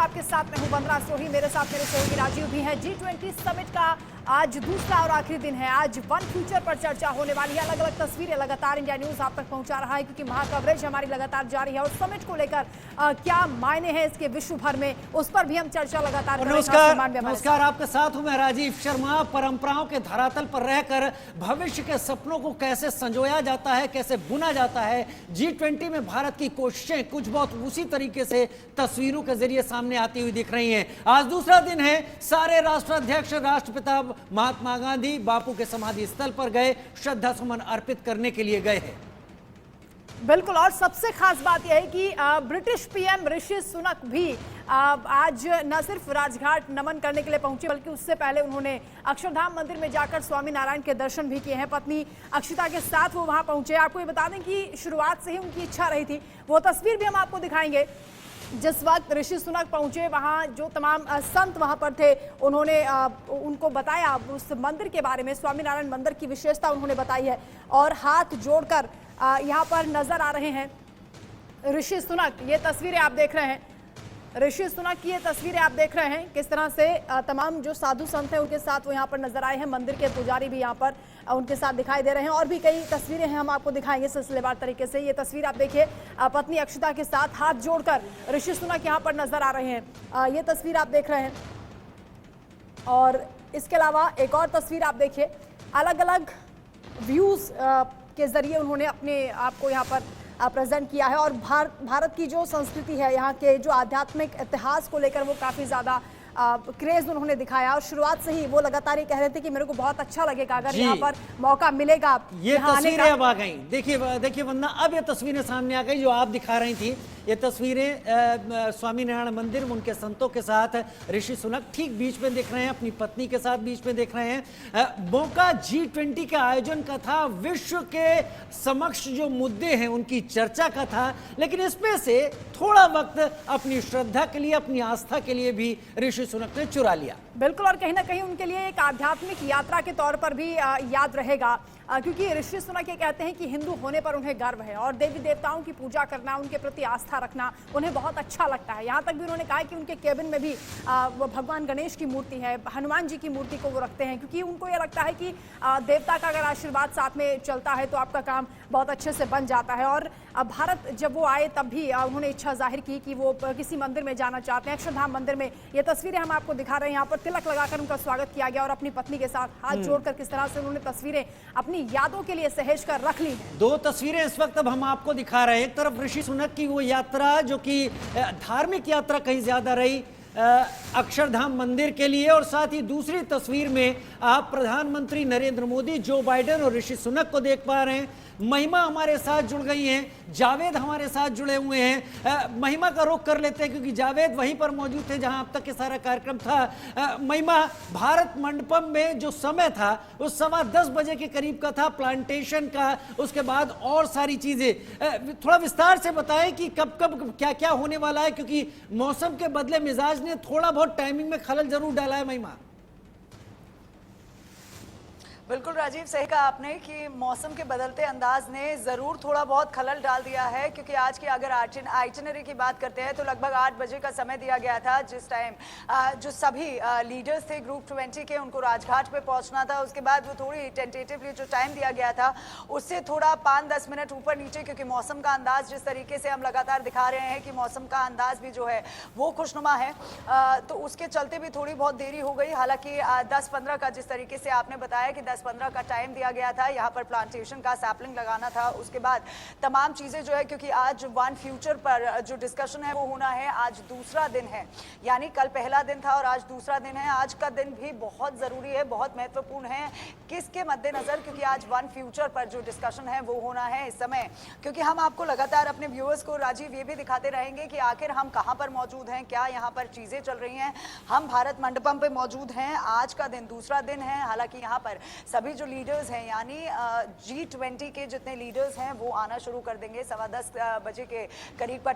आपके साथ मैं हूं वंदना सोही, मेरे साथ मेरे सहयोगी राजीव भी हैं। G20 समिट का आज दूसरा और आखिरी दिन है। आज वन फ्यूचर पर चर्चा होने वाली है। अलग अलग तस्वीरें लगातार इंडिया न्यूज आप तक पहुंचा रहा है, क्योंकि महा कवरेज हमारी लगातार जारी है और समिट को लेकर क्या मायने हैं इसके विश्व भर में, उस पर भी हम चर्चा लगातार कर रहे हैं। नमस्कार, आपके साथ हूं मैं राजीव शर्मा। परंपराओं के धरातल पर रहकर भविष्य के सपनों को कैसे संजोया जाता है, कैसे बुना जाता है, G20 में भारत की कोशिशें कुछ बहुत उसी तरीके से तस्वीरों के जरिए सामने आती हुई दिख रही हैं। आज दूसरा दिन है। सारे राष्ट्राध्यक्ष, राष्ट्रपिता महात्मा गांधी बापू के समाधि स्थल पर गए, श्रद्धा सुमन अर्पित करने के लिए गए हैं। बिल्कुल, और सबसे खास बात यह है कि ब्रिटिश पीएम ऋषि सुनक भी आज न सिर्फ राजघाट नमन करने के लिए पहुंचे, बल्कि उससे पहले उन्होंने अक्षरधाम मंदिर में जाकर स्वामी नारायण के दर्शन भी किए हैं। पत्नी अक्षिता के साथ वो वहां पहुंचे। आपको ये बता दें कि शुरुआत से ही उनकी इच्छा रही थी, वो तस्वीर भी हम आपको दिखाएंगे। जिस वक्त ऋषि सुनक पहुंचे, वहां जो तमाम संत वहां पर थे, उन्होंने उनको बताया उस मंदिर के बारे में, स्वामी नारायण मंदिर की विशेषता उन्होंने बताई है और हाथ जोड़कर यहाँ पर नजर आ रहे हैं ऋषि सुनक। ये तस्वीरें आप देख रहे हैं, ऋषि सुनक की ये तस्वीरें आप देख रहे हैं, किस तरह से तमाम जो साधु संत हैं उनके साथ वो यहाँ पर नजर आए हैं। मंदिर के पुजारी भी यहाँ पर उनके साथ दिखाई दे रहे हैं और भी कई तस्वीरें हैं, हम आपको दिखाएंगे सिलसिलेवार तरीके से। ये तस्वीर आप देखिए, पत्नी अक्षता के साथ हाथ जोड़कर ऋषि सुनक यहाँ पर नजर आ रहे हैं। ये तस्वीर आप देख रहे हैं और इसके अलावा एक और तस्वीर आप देखिए। अलग अलग व्यूज के जरिए उन्होंने अपने आप को यहाँ पर प्रेजेंट किया है और भारत की जो संस्कृति है, यहाँ के जो आध्यात्मिक इतिहास को लेकर वो काफ़ी ज़्यादा क्रेज उन्होंने दिखाया। और शुरुआत से ही वो लगातार ये कह रहे थे कि मेरे को बहुत अच्छा लगेगा अगर यहाँ पर मौका मिलेगा। ये तस्वीरें अब आ गई, देखिए वंदना, अब ये तस्वीरें सामने आ गई जो आप दिखा रही थी। ये तस्वीरें स्वामी नारायण मंदिर में उनके संतों के साथ ऋषि सुनक ठीक बीच में दिख रहे हैं, अपनी पत्नी के साथ बीच में दिख रहे हैं। मौका G20 के आयोजन का था, विश्व के समक्ष जो मुद्दे हैं उनकी चर्चा का था, लेकिन इसमें से थोड़ा वक्त अपनी श्रद्धा के लिए, अपनी आस्था के लिए भी ऋषि सुनक ने चुरा लिया। बिल्कुल, और कहीं ना कहीं उनके लिए एक आध्यात्मिक यात्रा के तौर पर भी याद रहेगा, क्योंकि ऋषि सुनक ये कहते हैं कि हिंदू होने पर उन्हें गर्व है और देवी देवताओं की पूजा करना, उनके प्रति आस्था रखना उन्हें बहुत अच्छा लगता है। यहाँ तक भी उन्होंने कहा कि उनके केबिन में भी वो भगवान गणेश की मूर्ति है, हनुमान जी की मूर्ति को वो रखते हैं, क्योंकि उनको ये लगता है कि देवता का अगर आशीर्वाद साथ में चलता है तो आपका काम बहुत अच्छे से बन जाता है। और भारत जब वो आए तब भी उन्होंने इच्छा जाहिर की कि वो किसी मंदिर में जाना चाहते हैं, अक्षरधाम मंदिर में। ये तस्वीरें हम आपको दिखा रहे हैं, यहाँ पर तिलक लगाकर उनका स्वागत किया गया और अपनी पत्नी के साथ हाथ जोड़कर किस तरह से उन्होंने तस्वीरें अपनी यादों के लिए सहेज कर रख ली हैं। दो तस्वीरें इस वक्त अब हम आपको दिखा रहे हैं। एक तरफ ऋषि सुनक की वो यात्रा जो कि धार्मिक यात्रा कहीं ज्यादा रही अक्षरधाम मंदिर के लिए, और साथ ही दूसरी तस्वीर में आप प्रधानमंत्री नरेंद्र मोदी, जो बाइडेन और ऋषि सुनक को देख पा रहे हैं। महिमा हमारे साथ जुड़ गई हैं, जावेद हमारे साथ जुड़े हुए हैं। महिमा का रुख कर लेते हैं क्योंकि जावेद वहीं पर मौजूद थे जहां अब तक के सारा कार्यक्रम था। महिमा, भारत मंडपम में जो समय था वो 10:15 बजे के करीब का था, प्लांटेशन का, उसके बाद और सारी चीजें। थोड़ा विस्तार से बताएं कि कब कब क्या क्या होने वाला है, क्योंकि मौसम के बदले मिजाज ने थोड़ा बहुत टाइमिंग में खलल जरूर डाला है। महिमा, बिल्कुल राजीव, सही कहा आपने कि मौसम के बदलते अंदाज ने ज़रूर थोड़ा बहुत खलल डाल दिया है, क्योंकि आज की अगर आइटिनरी की बात करते हैं तो लगभग 8 बजे का समय दिया गया था, जिस टाइम जो सभी लीडर्स थे ग्रुप 20 के, उनको राजघाट पे पहुंचना था। उसके बाद वो थोड़ी टेंटेटिवली जो टाइम दिया गया था उससे थोड़ा 5-10 मिनट ऊपर नीचे, क्योंकि मौसम का अंदाज जिस तरीके से हम लगातार दिखा रहे हैं कि मौसम का अंदाज भी जो है वो खुशनुमा है, तो उसके चलते भी थोड़ी बहुत देरी हो गई। हालांकि 10-15 का जिस तरीके से आपने बताया कि 10-15 का टाइम दिया गया था, यहाँ पर प्लांटेशन का सैपलिंग लगाना था, उसके बाद तमाम चीजें जो है, क्योंकि आज वन फ्यूचर पर जो डिस्कशन है वो होना है। आज दूसरा दिन है, यानी कल पहला दिन था और आज दूसरा दिन है। आज का दिन भी बहुत जरूरी है, बहुत महत्वपूर्ण है। किसके मद्देनजर? क्योंकि आज वन फ्यूचर पर जो डिस्कशन है वो होना है इस समय, क्योंकि हम आपको लगातार अपने व्यूअर्स को राजीव ये भी दिखाते रहेंगे कि आखिर हम कहाँ पर मौजूद हैं, क्या यहाँ पर चीजें चल रही हैं। हम भारत मंडपम पे मौजूद हैं। आज का दिन दूसरा दिन है। हालांकि यहाँ पर सभी जो लीडर्स हैं यानी G20 के जितने लीडर्स हैं वो आना शुरू कर देंगे। 10:15 बजे के करीब पर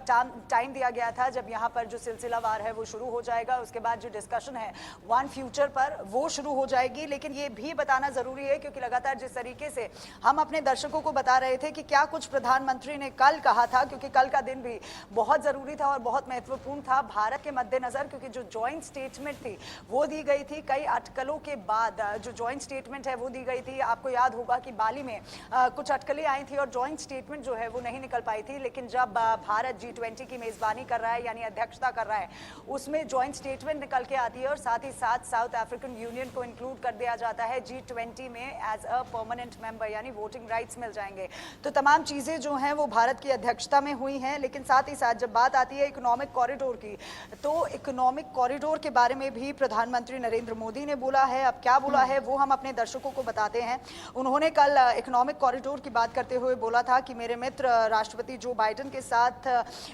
टाइम दिया गया था जब यहाँ पर जो सिलसिलावार है वो शुरू हो जाएगा। उसके बाद जो डिस्कशन है वन फ्यूचर पर वो शुरू हो जाएगी। लेकिन ये भी बताना जरूरी है क्योंकि लगातार जिस तरीके से हम अपने दर्शकों को बता रहे थे कि क्या कुछ प्रधानमंत्री ने कल कहा था, क्योंकि कल का दिन भी बहुत जरूरी था और बहुत महत्वपूर्ण था भारत के मद्देनजर, क्योंकि जो जॉइंट स्टेटमेंट थी वो दी गई थी कई अटकलों के बाद। जो जॉइंट स्टेटमेंट है वो दी गई थी। आपको याद होगा कि बाली में कुछ अटकलें आई थी और जॉइंट स्टेटमेंट जो है वो नहीं निकल पाई थी। लेकिन जब भारत G20 की मेजबानी कर रहा है यानी अध्यक्षता कर रहा है उसमें जॉइंट स्टेटमेंट निकल के आती है और साथ ही साथ साउथ अफ्रीकन यूनियन को इंक्लूड कर दिया जाता है G20 में एज अ परमानेंट मेंबर, यानी वोटिंग राइट्स मिल जाएंगे। तो तमाम चीजें जो हैं वो भारत की अध्यक्षता में हुई हैं। लेकिन साथ ही साथ जब बात आती है इकोनॉमिक कॉरिडोर की, तो इकोनॉमिक कॉरिडोर के बारे में भी प्रधानमंत्री नरेंद्र मोदी ने बोला है। अब क्या बोला है वो हम अपने दर्शकों को बताते हैं। उन्होंने कल इकोनॉमिक कॉरिडोर की बात करते हुए बोला था कि मेरे मित्र राष्ट्रपति जो बाइडेन के साथ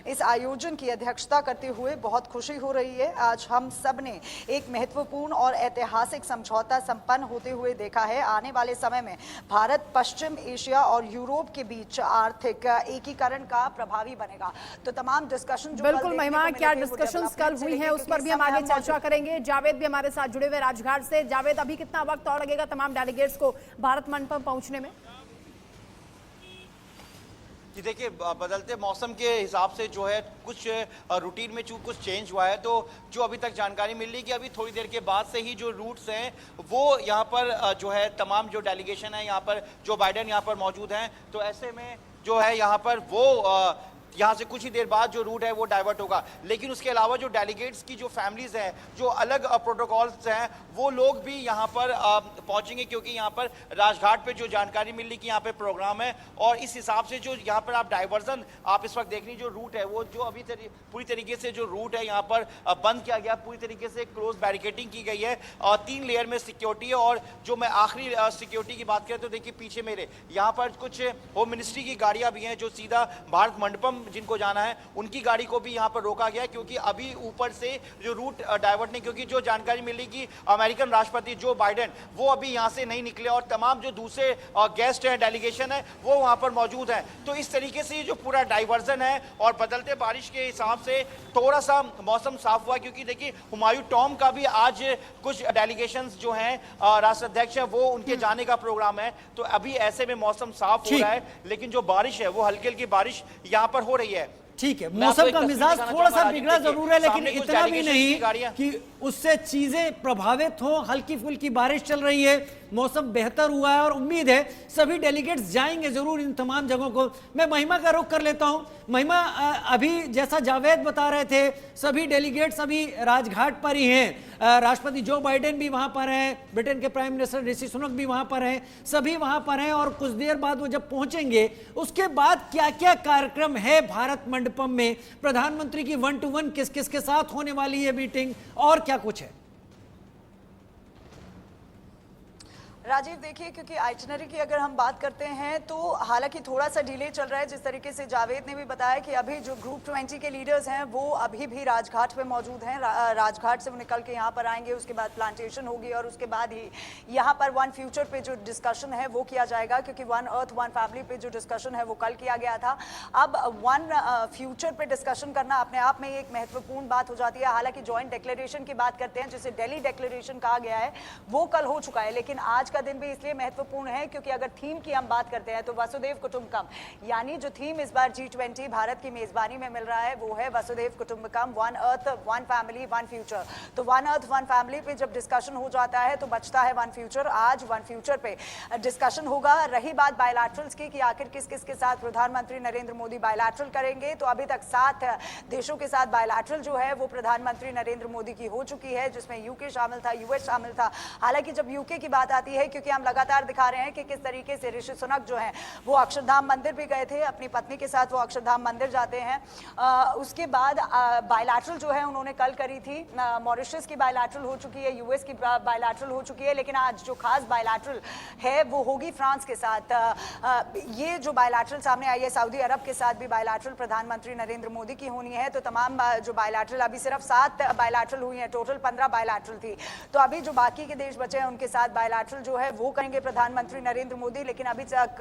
इस आयोजन की अध्यक्षता करते हुए बहुत खुशी हो रही है। आज हम सब ने एक महत्वपूर्ण और ऐतिहासिक समझौता संपन्न होते हुए देखा है। आने वाले समय में भारत पश्चिम एशिया और यूरोप के बीच आर्थिक एकीकरण का प्रभावी बनेगा। तो तमाम डिस्कशन जो बिल्कुल महिमा, क्या डिस्कशंस कल हुई हैं उस पर भी हम आगे चर्चा करेंगे। जावेद भी हमारे साथ जुड़े हुए राजघाट से। जावेद, अभी कितना वक्त और लगेगा तमाम डेलीगेट्स को भारत मंडपम पहुंचने में? जी देखिए, बदलते मौसम के हिसाब से जो है कुछ रूटीन में कुछ चेंज हुआ है। तो जो अभी तक जानकारी मिल रही है कि अभी थोड़ी देर के बाद से ही जो रूट्स हैं वो यहाँ पर जो है तमाम जो डेलीगेशन है यहाँ पर जो बाइडेन यहाँ पर मौजूद हैं, तो ऐसे में जो है यहाँ पर वो यहाँ से कुछ ही देर बाद जो रूट है वो डाइवर्ट होगा। लेकिन उसके अलावा जो डेलीगेट्स की जो फैमिलीज हैं, जो अलग प्रोटोकॉल्स हैं, वो लोग भी यहाँ पर पहुँचेंगे, क्योंकि यहाँ पर राजघाट पे जो जानकारी मिल रही कि यहाँ पे प्रोग्राम है और इस हिसाब से जो यहाँ पर आप डाइवर्जन आप इस वक्त देख रही जो रूट है वो जो अभी पूरी तरीके से जो रूट है यहाँ पर बंद किया गया, पूरी तरीके से क्लोज बैरिकेडिंग की गई है और 3 लेयर में सिक्योरिटी है। और जो मैं आखिरी सिक्योरिटी की बात करें तो देखिए पीछे मेरे यहाँ पर कुछ होम मिनिस्ट्री की गाड़ियाँ भी हैं जो सीधा भारत मंडपम जिनको जाना है उनकी गाड़ी को भी यहाँ पर रोका गया, क्योंकि अभी ऊपर से जो रूट डाइवर्ट नहीं, क्योंकि जो जानकारी मिली कि अमेरिकन राष्ट्रपति जो बाइडेन वो अभी यहाँ से नहीं निकले और तमाम जो दूसरे गेस्ट हैं, डेलीगेशन है, वो वहाँ पर मौजूद हैं। तो इस तरीके से ये जो पूरा डाइवर्जन है और बदलते बारिश के हिसाब से थोड़ा सा मौसम साफ हुआ, क्योंकि देखिए हुमायूं टॉम का भी आज कुछ डेलीगेशन जो हैं राष्ट्राध्यक्ष हैं वो उनके जाने का प्रोग्राम है। तो अभी ऐसे में मौसम साफ हो रहा है, लेकिन जो बारिश है वो हल्की हल्की बारिश यहाँ पर हो रही है। ठीक है, मौसम का मिजाज थोड़ा सा बिगड़ा जरूर है, लेकिन इतना भी नहीं कि उससे चीजें प्रभावित हो। हल्की फुल्की बारिश चल रही है, मौसम बेहतर हुआ है और उम्मीद है सभी डेलीगेट्स जाएंगे जरूर इन तमाम जगहों को। मैं महिमा का रुख कर लेता हूं। महिमा, अभी जैसा जावेद बता रहे थे सभी डेलीगेट्स अभी राजघाट पर ही हैं। राष्ट्रपति जो बाइडेन भी वहां पर हैं, ब्रिटेन के प्राइम मिनिस्टर ऋषि सुनक भी वहां पर हैं, सभी वहां पर हैं और कुछ देर बाद वो जब पहुंचेंगे उसके बाद क्या क्या कार्यक्रम है भारत मंडपम में, प्रधानमंत्री की 1-to-1 किस किस के साथ होने वाली है मीटिंग और क्या कुछ है? राजीव, देखिए क्योंकि आइटिनरी की अगर हम बात करते हैं तो हालांकि थोड़ा सा डिले चल रहा है, जिस तरीके से जावेद ने भी बताया कि अभी जो ग्रुप 20 के लीडर्स हैं वो अभी भी राजघाट पे मौजूद हैं। राजघाट से वो निकल के यहाँ पर आएंगे, उसके बाद प्लांटेशन होगी और उसके बाद ही यहाँ पर वन फ्यूचर पे जो डिस्कशन है वो किया जाएगा, क्योंकि वन अर्थ वन फैमिली पे जो डिस्कशन है वो कल किया गया था। अब वन फ्यूचर पे डिस्कशन करना अपने आप में एक महत्वपूर्ण बात हो जाती है। हालांकि ज्वाइंट डिक्लेरेशन की बात करते हैं जिसे दिल्ली डिक्लेरेशन कहा गया है वो कल हो चुका है, लेकिन आज का दिन भी इसलिए महत्वपूर्ण है क्योंकि अगर थीम की हम बात करते हैं तो वसुधैव कुटुंबकम, यानी जो थीम इस बार G20 भारत की मेजबानी में मिल रहा है वो है वसुधैव कुटुंबकम, one earth one family one future. तो वन अर्थ वन फैमिली पे जब डिस्कशन हो जाता है तो बचता है वन फ्यूचर। आज वन फ्यूचर पे डिस्कशन होगा। रही बात बायलैटरल्स की कि आखिर किस किस के साथ प्रधानमंत्री नरेंद्र मोदी बायलैटरल करेंगे, तो अभी तक 7 देशों के साथ बायलैटरल जो है वो प्रधानमंत्री नरेंद्र मोदी की हो चुकी है, जिसमें यूके शामिल था, यूएस शामिल था। हालांकि जब यूके की बात आती है, क्योंकि हम लगातार दिखा रहे हैं कि किस तरीके से ऋषि सुनक जो हैं वो अक्षरधाम मंदिर भी गए थे, अपनी पत्नी के साथ वो अक्षरधाम मंदिर जाते हैं। उसके बाद बायलैटरल जो है उन्होंने कल करी थी, मॉरिशस की बायलैटरल हो चुकी है, यूएस की बायलैटरल हो चुकी है, लेकिन आज जो खास बायलैटरल है वो होगी फ्रांस के साथ। ये जो बायलैटरल सामने आई है सऊदी अरब के साथ भी बायलैटरल प्रधानमंत्री नरेंद्र मोदी की होनी है। तो तमाम जो बायलैटरल, अभी सिर्फ 7 बायलैटरल हुई हैं, टोटल 15 बायलैटरल थी। तो अभी जो बाकी के देश बचे हैं उनके साथ बायलैटरल जो है वो करेंगे प्रधानमंत्री नरेंद्र मोदी। लेकिन अभी तक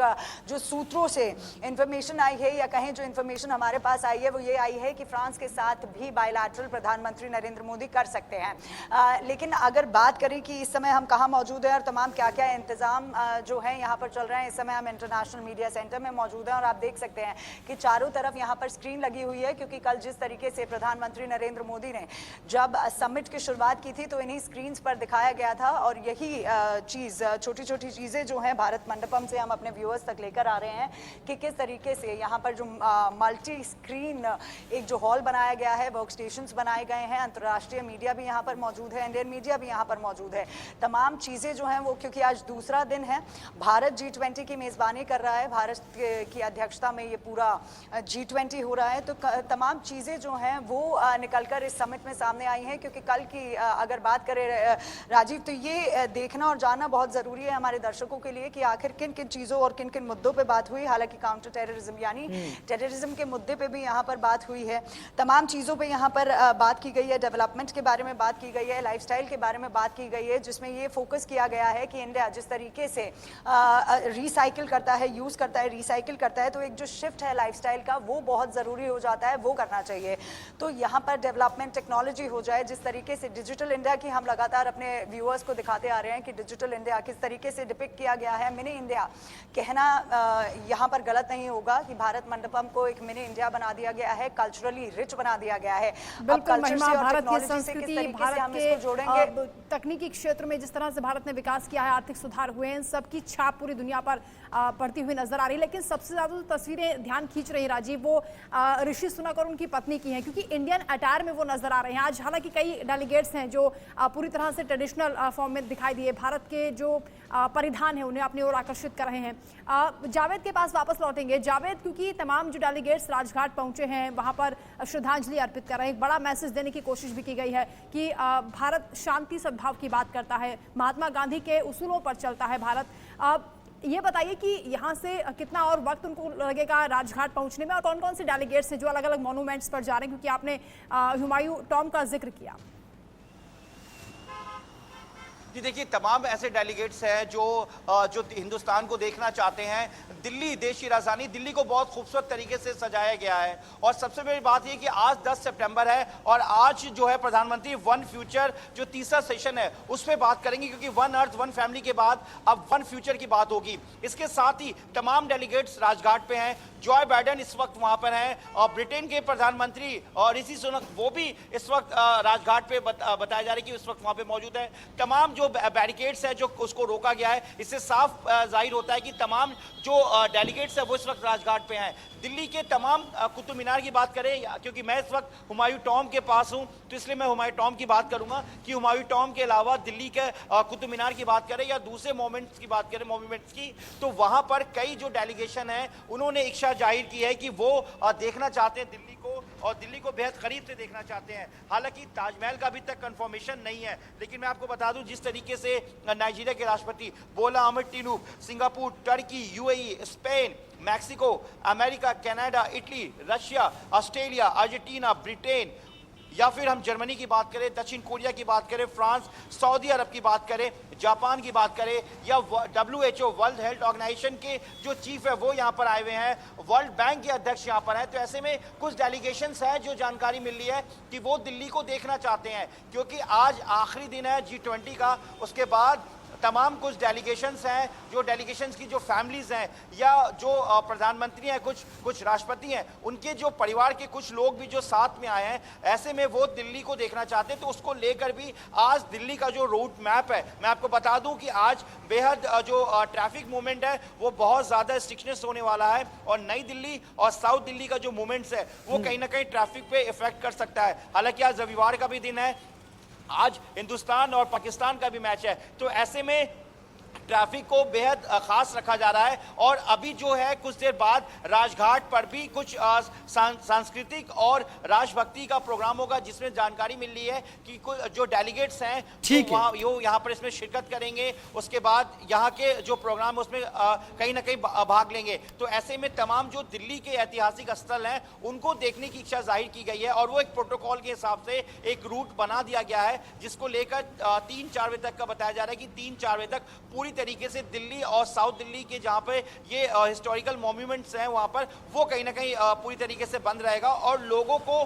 जो सूत्रों से इंफॉर्मेशन आई है या कहें जो इंफॉर्मेशन हमारे पास आई है वो ये आई है कि फ्रांस के साथ भी बायलैटरल प्रधानमंत्री नरेंद्र मोदी कर सकते हैं। लेकिन अगर बात करें कि इस समय हम कहाँ मौजूद हैं और तमाम क्या क्या इंतजाम जो है यहाँ पर चल रहे हैं, इस समय हम इंटरनेशनल मीडिया सेंटर में मौजूद हैं और आप देख सकते हैं कि चारों तरफ यहाँ पर स्क्रीन लगी हुई है, क्योंकि कल जिस तरीके से प्रधानमंत्री नरेंद्र मोदी ने जब समिट की शुरुआत की थी तो इन्हीं स्क्रीन पर दिखाया गया था। और यही चीज़, छोटी छोटी चीज़ें जो हैं भारत मंडपम से हम अपने व्यूअर्स तक लेकर आ रहे हैं कि किस तरीके से यहाँ पर जो मल्टी स्क्रीन एक जो हॉल बनाया गया है, वर्क स्टेशंस बनाए गए हैं, अंतर्राष्ट्रीय मीडिया भी यहाँ पर मौजूद है, इंडियन मीडिया भी यहाँ पर मौजूद है। तमाम चीज़ें जो हैं वो, क्योंकि आज दूसरा दिन है, भारत G20 की मेज़बानी कर रहा है, भारत की अध्यक्षता में ये पूरा G20 हो रहा है, तो तमाम चीज़ें जो हैं वो निकलकर इस समिट में सामने आई हैं। क्योंकि कल की अगर बात करें राजीव, तो ये देखना और जानना बहुत ज़रूरी है हमारे दर्शकों के लिए कि आखिर किन किन चीज़ों और किन किन मुद्दों पे बात हुई। हालांकि काउंटर टेररिज्म यानी टेररिज्म के मुद्दे पे भी यहाँ पर बात हुई है, तमाम चीज़ों पे यहाँ पर बात की गई है, डेवलपमेंट के बारे में बात की गई है, लाइफस्टाइल के बारे में बात की गई है, जिसमें ये फोकस किया गया है कि इंडिया जिस तरीके से रिसाइकिल करता है, यूज़ करता है, रिसाइकिल करता है, तो एक जो शिफ्ट है लाइफस्टाइल का वो बहुत ज़रूरी हो जाता है, वो करना चाहिए। तो यहाँ पर डेवलपमेंट टेक्नोलॉजी हो जाए, जिस तरीके से डिजिटल इंडिया की हम लगातार अपने व्यूअर्स को दिखाते आ रहे हैं कि डिजिटल इंडिया किस तरीके से डिपिक्ट किया गया है, मिनी इंडिया कहना यहाँ पर गलत नहीं होगा कि भारत मंडपम को एक मिनी इंडिया बना दिया गया है, कल्चरली रिच बना दिया गया है। बिल्कुल महिमा, भारत की से संस्कृति, किस भारत हम इसको जोड़ेंगे, के तकनीकी क्षेत्र में जिस तरह से भारत ने विकास किया है, आर्थिक सुधार हुए हैं, सबकी छाप पूरी दुनिया पर पड़ती हुई नजर आ रही है। लेकिन सबसे ज्यादा जो तस्वीरें ध्यान खींच रही राजीव, वो ऋषि सुनक और उनकी पत्नी की हैं, क्योंकि इंडियन अटायर में वो नजर आ रहे हैं आज। हालांकि कई डेलीगेट्स हैं जो पूरी तरह से ट्रेडिशनल फॉर्म में दिखाई दिए, भारत के जो परिधान है उन्हें अपनी ओर आकर्षित कर रहे हैं। जावेद के पास वापस लौटेंगे। जावेद, क्योंकि तमाम जो डेलीगेट्स राजघाट पहुंचे हैं वहां पर श्रद्धांजलि अर्पित कर रहे हैं, एक बड़ा मैसेज देने की कोशिश भी की गई है कि भारत शांति सद्भाव की बात करता है, महात्मा गांधी के उसूलों पर चलता है भारत। ये बताइए कि यहाँ से कितना और वक्त उनको लगेगा राजघाट पहुंचने में, और कौन कौन से डेलीगेट्स हैं जो अलग अलग मॉन्यूमेंट्स पर जा रहे हैं, क्योंकि आपने हुमायूं टॉम का जिक्र किया। जी देखिए, तमाम ऐसे डेलीगेट्स हैं जो हिंदुस्तान को देखना चाहते हैं। दिल्ली, देश की राजधानी दिल्ली को बहुत खूबसूरत तरीके से सजाया गया है। और सबसे बड़ी बात यह कि आज 10 सितंबर है और आज जो है प्रधानमंत्री वन फ्यूचर जो तीसरा सेशन है उस पर बात करेंगे, क्योंकि वन अर्थ वन फैमिली के बाद अब वन फ्यूचर की बात होगी। इसके साथ ही तमाम डेलीगेट्स राजघाट पे हैं। जॉय बाइडेन इस वक्त वहां पर हैं और ब्रिटेन के प्रधानमंत्री और ऋषि सुनक वो भी इस वक्त राजघाट पे बताया जा रहा है कि इस वक्त वहां पे मौजूद है। तमाम जो बैरिकेड्स है जो उसको रोका गया है, इससे साफ जाहिर होता है कि तमाम जो डेलीगेट्स है वो इस वक्त राजघाट पे हैं। दिल्ली के तमाम कुतुब मीनार की बात करें, क्योंकि मैं इस वक्त हुमायूं टॉम के पास हूं तो इसलिए मैं हुमायूं टॉम की बात करूंगा कि हुमायूं टॉम के अलावा दिल्ली के कुतुब मीनार की बात करें या दूसरे मोमेंट्स की बात करें, मॉन्यूमेंट्स की, तो वहां पर कई जो डेलीगेशन है उन्होंने इच्छा जाहिर की है कि वो देखना चाहते हैं दिल्ली को, और दिल्ली को बेहद करीब से देखना चाहते हैं। हालांकि ताजमहल का अभी तक कंफर्मेशन नहीं है, लेकिन मैं आपको बता दूं जिस तरीके से नाइजीरिया के राष्ट्रपति Bola Ahmed Tinubu, Singapore, Turkey, UAE, Spain, Mexico, America, Canada, Italy, Russia, Australia, Argentina, Britain, या फिर हम जर्मनी की बात करें, दक्षिण कोरिया की बात करें, फ्रांस, सऊदी अरब की बात करें, जापान की बात करें, या WHO वर्ल्ड हेल्थ ऑर्गेनाइजेशन के जो चीफ है वो यहाँ पर आए हुए हैं, वर्ल्ड बैंक के अध्यक्ष यहाँ पर हैं। तो ऐसे में कुछ डेलीगेशंस हैं जो जानकारी मिल रही है कि वो दिल्ली को देखना चाहते हैं, क्योंकि आज आखिरी दिन है G20 का। उसके बाद तमाम कुछ डेलीगेशंस हैं, जो डेलीगेशंस की जो फैमिलीज हैं या जो प्रधानमंत्री हैं, कुछ राष्ट्रपति हैं, उनके जो परिवार के कुछ लोग भी जो साथ में आए हैं, ऐसे में वो दिल्ली को देखना चाहते हैं। तो उसको लेकर भी आज दिल्ली का जो रूट मैप है, मैं आपको बता दूं कि आज बेहद जो ट्रैफिक मूवमेंट है वो बहुत ज़्यादा स्ट्रिक्टनेस होने वाला है, और नई दिल्ली और साउथ दिल्ली का जो मूवमेंट्स है वो कहीं ना कहीं ट्रैफिक पे इफेक्ट कर सकता है। हालांकि आज रविवार का भी दिन है, आज हिंदुस्तान और पाकिस्तान का भी मैच है, तो ऐसे में ट्रैफिक को बेहद खास रखा जा रहा है। और अभी जो है कुछ देर बाद राजघाट पर भी कुछ सांस्कृतिक और राष्ट्रभक्ति का प्रोग्राम होगा, जिसमें जानकारी मिल रही है कि जो डेलीगेट्स हैं वो यहाँ पर इसमें शिरकत करेंगे। उसके बाद यहाँ के जो प्रोग्राम उसमें कहीं ना कहीं भाग लेंगे। तो ऐसे में तमाम जो दिल्ली के ऐतिहासिक स्थल हैं उनको देखने की इच्छा जाहिर की गई है, और वो एक प्रोटोकॉल के हिसाब से एक रूट बना दिया गया है, जिसको लेकर 3-4 बजे तक का बताया जा रहा है कि 3-4 बजे तक पूरी तरीके से दिल्ली और साउथ दिल्ली के जहां पे ये हिस्टोरिकल मॉन्यूमेंट्स हैं वहां पर वो कहीं ना कहीं पूरी तरीके से बंद रहेगा और लोगों को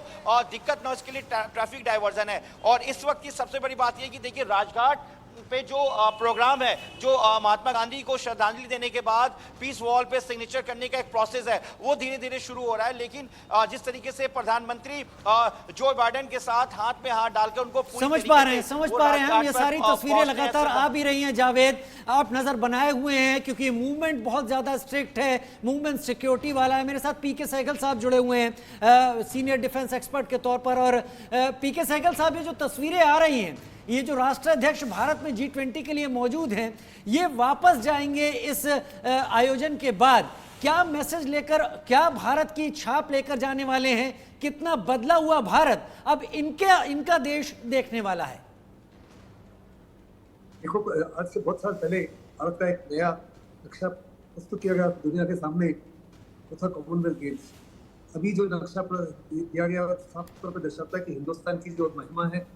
दिक्कत ना हो इसके लिए ट्रैफिक डाइवर्जन है। और इस वक्त की सबसे बड़ी बात यह कि देखिए राजघाट पे जो प्रोग्राम है, जो महात्मा गांधी को श्रद्धांजलि देने के बाद पीस वॉल पे सिग्नेचर करने का एक प्रोसेस है वो धीरे धीरे शुरू हो रहा है। लेकिन जिस तरीके से प्रधानमंत्री जो बाइडेन के साथ हाथ में हाथ डालकर उनको समझ पा रहे हैं हम, ये सारी तस्वीरें लगातार आ भी रही हैं। जावेद, आप नजर बनाए हुए हैं क्योंकि मूवमेंट बहुत ज्यादा स्ट्रिक्ट है, मूवमेंट सिक्योरिटी वाला है। मेरे साथ पीके सहगल साहब जुड़े हुए हैं सीनियर डिफेंस एक्सपर्ट के तौर पर। और पीके सहगल साहब, ये जो तस्वीरें आ रही हैं, ये जो राष्ट्राध्यक्ष भारत में G20 के लिए मौजूद हैं, ये वापस जाएंगे इस आयोजन के बाद, क्या मैसेज लेकर, क्या भारत की छाप लेकर जाने वाले हैं? कितना बदला हुआ भारत अब इनका देश देखने वाला है? देखो, आज से बहुत साल पहले भारत का एक नया नक्शा प्रस्तुत किया गया दुनिया के सामने, वो था कॉमनवेल्थ गेम्स। अभी जो नक्शा दिया गया साफ तौर पर दर्शाता है कि हिंदुस्तान की जो महिमा है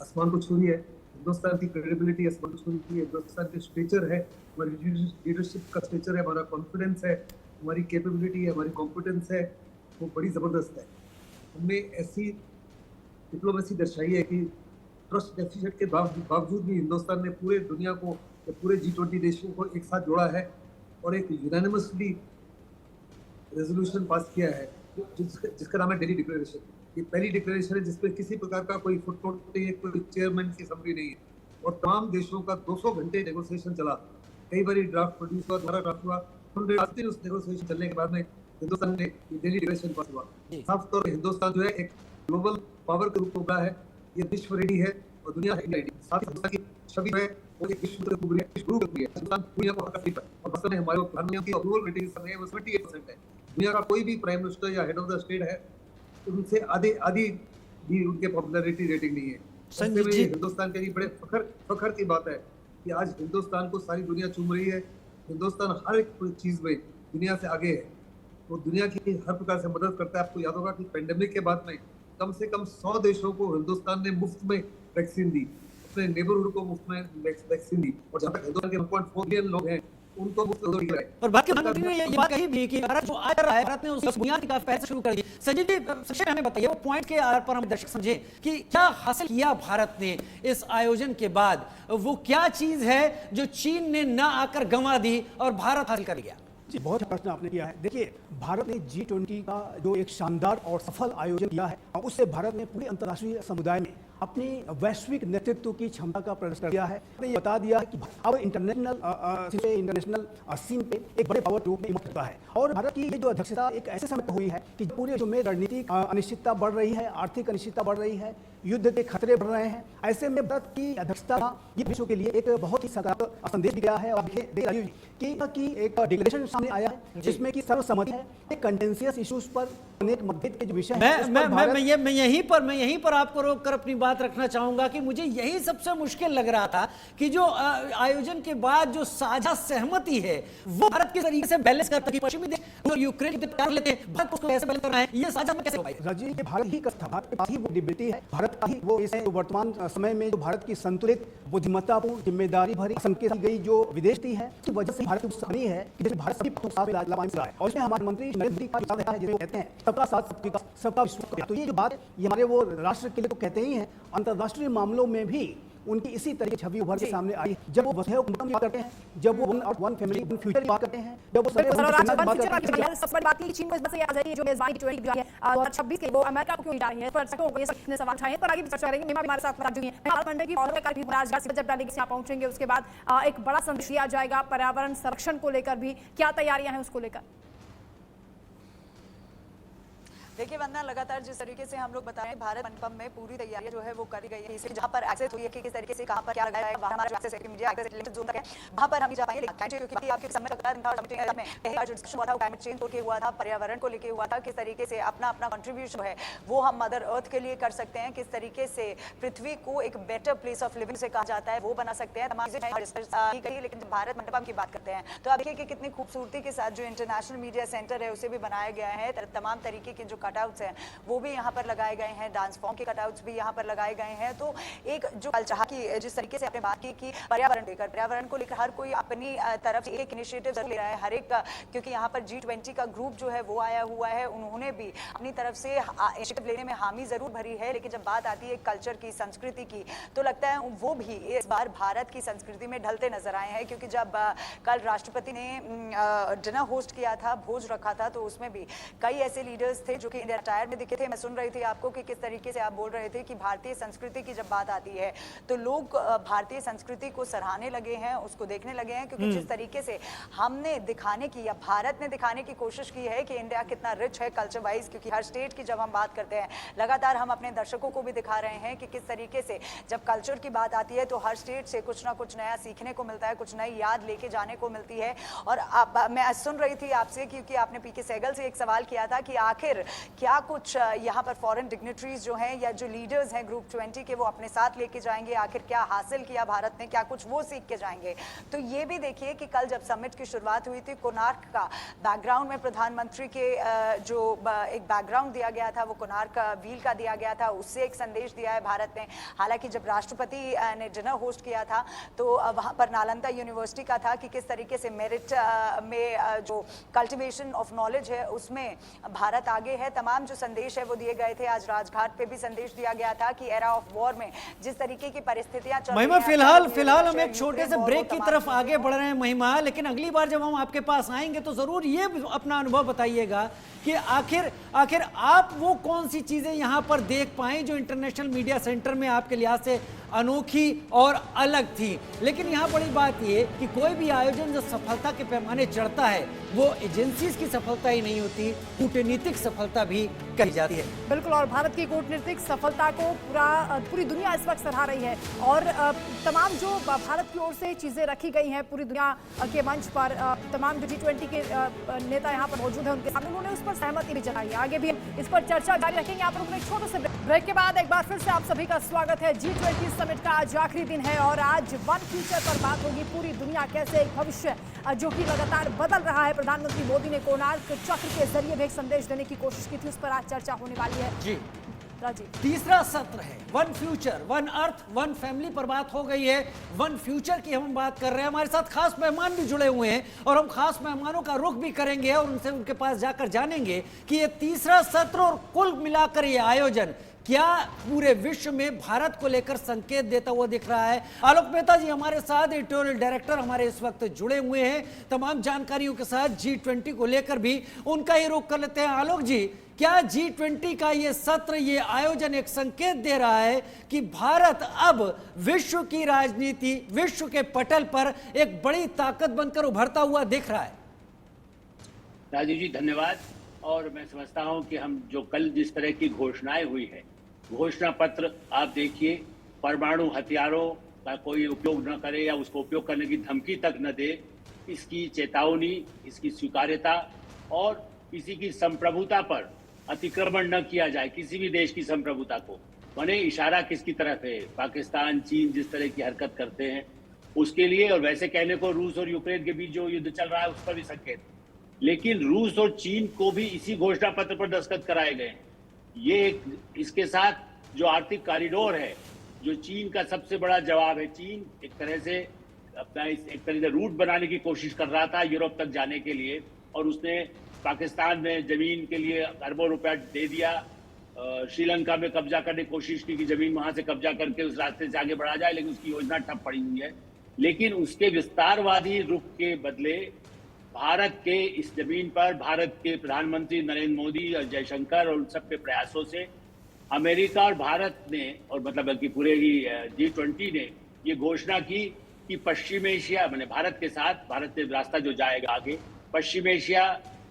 आसमान को छू रही है, हिंदुस्तान की क्रेडिबिलिटी आसमान को छू रही है, हिंदुस्तान की स्टेचर है, हमारी लीडरशिप का स्टेचर है, हमारा कॉन्फिडेंस है, हमारी कैपेबिलिटी है, हमारी कॉम्पिटेंस है, वो बड़ी ज़बरदस्त है। हमने ऐसी डिप्लोमेसी दर्शाई है कि ट्रस्ट डेफिसिट के बावजूद भी हिंदुस्तान ने पूरे दुनिया को, पूरे G20 देशों को एक साथ जोड़ा है और एक यूनानिमसली रेजोल्यूशन पास किया है जिसका नाम है दिल्ली डिक्लेरेशन। ये पहली डिक्लेरेशन है जिसपे किसी प्रकार का कोई फुटनोट नहीं है, कोई चेयरमैन की समरी नहीं है और तमाम देशों का 200 घंटे नेगोशिएशन चला। कई बार ड्राफ्ट प्रोड्यूस हुआ, दोबारा ड्राफ्ट हुआ, उस नेगोशिएशन चलने के बाद में हिंदुस्तान ने दिल्ली डिक्लेरेशन पास हुआ। साफ तौर पर हिंदुस्तान जो है एक ग्लोबल पावर के रूप में उभरा है, ये विश्व रेडी है और दुनिया रेडी। साथ ही हिंदुस्तान की छवि है वो एक विश्व गुरु है, हिंदुस्तान दुनिया को आकर्षित है और वास्तव में हमारे प्रधानमंत्री की अप्रूवल रेटिंग इस समय वो 78% है। दुनिया का कोई भी प्राइम मिनिस्टर या हेड ऑफ द स्टेट है उनसे आधी भी उनके पॉपुलैरिटी रेटिंग नहीं है। संजय जी, हिंदुस्तान के लिए बड़े फखर की बात है कि आज हिंदुस्तान को सारी दुनिया चूम रही है। हिंदुस्तान हर एक चीज में दुनिया से आगे है, वो दुनिया की हर प्रकार से मदद करता है। आपको याद होगा कि पेंडेमिक के बाद में कम से कम 100 देशों को हिंदुस्तान ने मुफ्त में वैक्सीन दी, अपने नेबरहुड को मुफ्त में वैक्सीन दी और जहाँ तक हिंदुस्तान के 1.4 बिलियन लोग हैं उनको मुफ्त दिया है। और भारत के प्रधानमंत्री ने ये बात कही भी कि भारत जो आ रहा है, भारत ने उस बुनियाद काफी पहले से शुरू कर दी। संजय जी, संक्षेप में हमें बताइए, वो पॉइंट के आधार पर हम दर्शक समझे कि क्या हासिल किया भारत ने इस आयोजन के बाद, वो क्या चीज है जो चीन ने ना आकर गंवा दी और भारत हासिल कर लिया? जी, बहुत अच्छा प्रश्न आपने किया है। देखिए, भारत ने G20 का जो एक शानदार और सफल आयोजन किया है, उससे भारत ने पूरे अंतर्राष्ट्रीय समुदाय में अपनी वैश्विक नेतृत्व की क्षमता का प्रदर्शन किया है। ये बता दिया है कि अब इंटरनेशनल सीन पे एक बड़े पावर के रूप में इमर्ज करता है। और भारत की ये जो अध्यक्षता एक ऐसे समय पर हुई है कि पूरे विश्व में रणनीतिक अनिश्चितता बढ़ रही है, आर्थिक अनिश्चितता बढ़ रही है, युद्ध के खतरे बढ़ रहे हैं। ऐसे में भारत की अध्यक्षता ये विश्व के लिए एक बहुत ही सकारात्मक संदेश भी गया है। और देखिए कि एक डिक्लेरेशन सामने आया है जिसमें कि सर्वसम्मति है, एक कंटेंशियस इश्यूज पर अनेक मतभेद के जो विषय हैं, मैं यहीं पर आपको रोककर अपनी बात रखना चाहूंगा कि मुझे यही सबसे मुश्किल लग रहा था कि जो आयोजन के बाद जो साझा सहमति है वो भारत के तरीके से बैलेंस करता है। पश्चिमी देश और यूक्रेन के प्यार लेते हैं, भारत को कैसे बैलेंस करना है, ये साझा कैसे होगा? राजीव, भारत ही का था, भारत के पास ही वो डिबेटी है, भारत का ही वो इसे वर्तमान समय में जो भारत की संतुलित बुद्धिमत्तापूर्ण जिम्मेदारी भरी संकेत की गई जो विदेश नीति है, उसकी वजह से भारत को नहीं है कि भारत सभी पक्षों से है। और इसमें हमारे मंत्री नरेंद्र मोदी का विचार है जिसे कहते हैं सबका साथ सबका विकास सबका विश्वास। तो ये जो बात है ये हमारे वो राष्ट्र के लिए तो कहते ही हैं, अंतर्राष्ट्रीय मामलों में भी उनकी इसी तरह की छवि उभर के सामने आई। जब वो वसुधैव कुटुंबकम की बात करते हैं, जब वो वन फैमिली वन फ्यूचर की बात करते हैं, जब वो सबसे बड़ी बात की चीन को इस बात से याद है जो मेजबानी G20 जो है 2026 के वो अमेरिका को क्यों जा रही है, पर को ये सबने सवाल उठाए पर आगे भी चर्चा करेंगे। हमारे साथ मौजूद हैं भारत मंडल की और भी राजघाट से जब डालेंगे यहाँ पहुंचेंगे, उसके बाद एक बड़ा संदेश दिया जाएगा पर्यावरण संरक्षण को लेकर भी, क्या तैयारियां हैं उसको लेकर? देखिए वंदना, लगातार जिस तरीके से हम लोग बता रहे हैं भारत मंडपम में पूरी तैयारियां जो है वो करी गई है। इसे जहां पर एक्सेस हुई है कि किस तरीके से कहां पर क्या लगाया है, वहां हमारा एक्सेस है मीडिया एक्सेस लिमिटेड जोन तक है, वहां पर हम नहीं जा पाएंगे। लेकिन क्योंकि आपके समय में पहले जो डिस्कशन हुआ था क्लाइमेट चेंज को लेकर हुआ था, पर्यावरण को लेकर हुआ था, किस तरीके से अपना कंट्रीब्यूशन है वो हम मदर अर्थ के लिए कर सकते हैं, किस तरीके से पृथ्वी को एक बेटर प्लेस ऑफ लिविंग से कहा जाता है वो बना सकते हैं, तमाम चीजें करिए। लेकिन जब भारत मंडपम की बात करते हैं तो आप देखिए कि कितनी खूबसूरती के साथ जो इंटरनेशनल मीडिया सेंटर है उसे भी बनाया गया है, तमाम तरीके के जो कटआउट्स हैं वो भी यहाँ पर लगाए गए हैं, डांस फॉर्म के कटआउट्स भी यहाँ पर लगाए गए हैं। तो एक जो कल चाहा कि जिस तरीके से आपने बात की कि पर्यावरण को लेकर हर कोई अपनी तरफ से एक इनिशिएटिव जरूर ले रहा है, हर एक क्योंकि यहाँ पर G20 का ग्रुप जो है वो आया हुआ है, उन्होंने भी अपनी तरफ से इनिशिएटिव लेने में हामी जरूर भरी है। लेकिन जब बात आती है कल्चर की, संस्कृति की, तो लगता है वो भी इस बार भारत की संस्कृति में ढलते नजर आए हैं। क्योंकि जब कल राष्ट्रपति ने डिनर होस्ट किया था, भोज रखा था, तो उसमें भी कई ऐसे लीडर्स थे जो कि इंडियन अटायर में दिखे थे। मैं सुन रही थी आपको कि किस तरीके से आप बोल रहे थे कि भारतीय संस्कृति की जब बात आती है तो लोग भारतीय संस्कृति को सराहने लगे हैं, उसको देखने लगे हैं। क्योंकि जिस तरीके से हमने दिखाने की या भारत ने दिखाने की कोशिश की है कि इंडिया कितना रिच है कल्चर वाइज, क्योंकि हर स्टेट की जब हम बात करते हैं लगातार हम अपने दर्शकों को भी दिखा रहे हैं कि किस तरीके से जब कल्चर की बात आती है तो हर स्टेट से कुछ ना कुछ नया सीखने को मिलता है, कुछ नई याद लेके जाने को मिलती है। और मैं सुन रही थी आपसे क्योंकि आपने पीके सहगल से एक सवाल किया था कि आखिर क्या कुछ यहाँ पर फॉरेन डिग्नेटरीज जो हैं या जो लीडर्स हैं ग्रुप 20 के वो अपने साथ लेके जाएंगे, आखिर क्या हासिल किया भारत ने, क्या कुछ वो सीख के जाएंगे। तो ये भी देखिए कि कल जब समिट की शुरुआत हुई थी, कोणार्क का बैकग्राउंड में प्रधानमंत्री के जो एक बैकग्राउंड दिया गया था वो कोणार्क व्हील का दिया गया था, उससे एक संदेश दिया है भारत ने। हालांकि जब राष्ट्रपति ने डिनर होस्ट किया था तो वहां पर नालंदा यूनिवर्सिटी का था कि किस तरीके से मेरिट में जो कल्टिवेशन ऑफ नॉलेज है उसमें भारत आगे है। तमाम जो संदेश है वो दिए गए थे। आज राजघाट पे भी संदेश दिया गया था कि एरा ऑफ वॉर में जिस तरीके की परिस्थितियां चल रही महिमा, हैं, फिलहाल हम एक छोटे से ब्रेक की तरफ आगे बढ़ रहे हैं महिमा, लेकिन अगली बार जब हम आपके पास आएंगे तो जरूर ये अपना अनुभव बताइएगा कि आखिर आप वो कौन सी चीजें यहां पर देख पाए जो इंटरनेशनल मीडिया सेंटर में आपके लिहाज से अनोखी और अलग थी। लेकिन यहाँ बड़ी बात ये कि कोई भी आयोजन जो सफलता के पैमाने चढ़ता है वो एजेंसीज की सफलता ही नहीं होती, कूटनीतिक सफलता भी कही जाती है। बिल्कुल, और भारत की कूटनीतिक सफलता को पूरी दुनिया इस वक्त सराह रही है। और तमाम जो भारत की ओर से चीजें रखी गई हैं पूरी दुनिया के मंच पर, तमाम जो G20 के नेता यहाँ पर मौजूद हैं उनके सामने उन्होंने उस पर सहमति भी जताई है। आगे भी इस पर चर्चा जारी रखेंगे। यहाँ पर एक छोटे से ब्रेक के बाद एक बार फिर से आप सभी का स्वागत है। G20 समिट का आज आखिरी दिन है और आज वन फ्यूचर पर बात होगी। पूरी दुनिया कैसे एक भविष्य जो कि लगातार बदल रहा है, प्रधानमंत्री मोदी ने कोणार्क चक्र के जरिए भी एक संदेश देने की कोशिश की थी, उस पर आज चर्चा होने वाली है। जी, राजीव, तीसरा सत्र है one future, one earth, one family पर बात हो गई है। वन फ्यूचर की हम बात कर रहे हैं। हमारे साथ खास मेहमान भी जुड़े हुए हैं और हम खास मेहमानों का रुख भी करेंगे और उनसे उनके पास जाकर जानेंगे कि ये तीसरा सत्र और कुल मिलाकर ये आयोजन क्या पूरे विश्व में भारत को लेकर संकेत देता हुआ दिख रहा है। आलोक मेहता जी हमारे साथ, एडिटोरियल डायरेक्टर हमारे इस वक्त जुड़े हुए हैं तमाम जानकारियों के साथ G20 को लेकर भी। उनका ही रुख कर लेते हैं। आलोक जी, क्या G20 का ये सत्र, ये आयोजन एक संकेत दे रहा है कि भारत अब विश्व की राजनीति, विश्व के पटल पर एक बड़ी ताकत बनकर उभरता हुआ दिख रहा है? राजीव जी धन्यवाद। और मैं समझता हूं कि हम जो कल जिस तरह की घोषणाएं हुई है, घोषणा पत्र आप देखिए, परमाणु हथियारों का कोई उपयोग न करे या उसको उपयोग करने की धमकी तक न दे, इसकी चेतावनी, इसकी स्वीकार्यता और किसी की संप्रभुता पर अतिक्रमण न किया जाए, किसी भी देश की संप्रभुता को। माने इशारा किसकी तरफ है? पाकिस्तान, चीन जिस तरह की हरकत करते हैं उसके लिए, और वैसे कहने को रूस और यूक्रेन के बीच जो युद्ध चल रहा है उस पर भी संकेत। लेकिन रूस और चीन को भी इसी घोषणा पत्र पर दस्तखत कराए गए हैं। ये इसके साथ जो आर्थिक कॉरिडोर है, जो चीन का सबसे बड़ा जवाब है। चीन एक तरह से अपना एक तरह से रूट बनाने की कोशिश कर रहा था यूरोप तक जाने के लिए, और उसने पाकिस्तान में जमीन के लिए अरबों रुपया दे दिया। श्रीलंका में कब्जा करने की कोशिश की कि जमीन वहां से कब्जा करके उस रास्ते से आगे बढ़ा जाए, लेकिन उसकी योजना ठप पड़ी हुई है। लेकिन उसके विस्तारवादी रुख के बदले भारत के इस जमीन पर भारत के प्रधानमंत्री नरेंद्र मोदी और जयशंकर और उन सबके प्रयासों से अमेरिका और भारत ने, और मतलब बल्कि पूरे ही G20 ने ये घोषणा की कि पश्चिम एशिया, मैंने भारत के साथ, भारत से रास्ता जो जाएगा आगे, पश्चिम एशिया,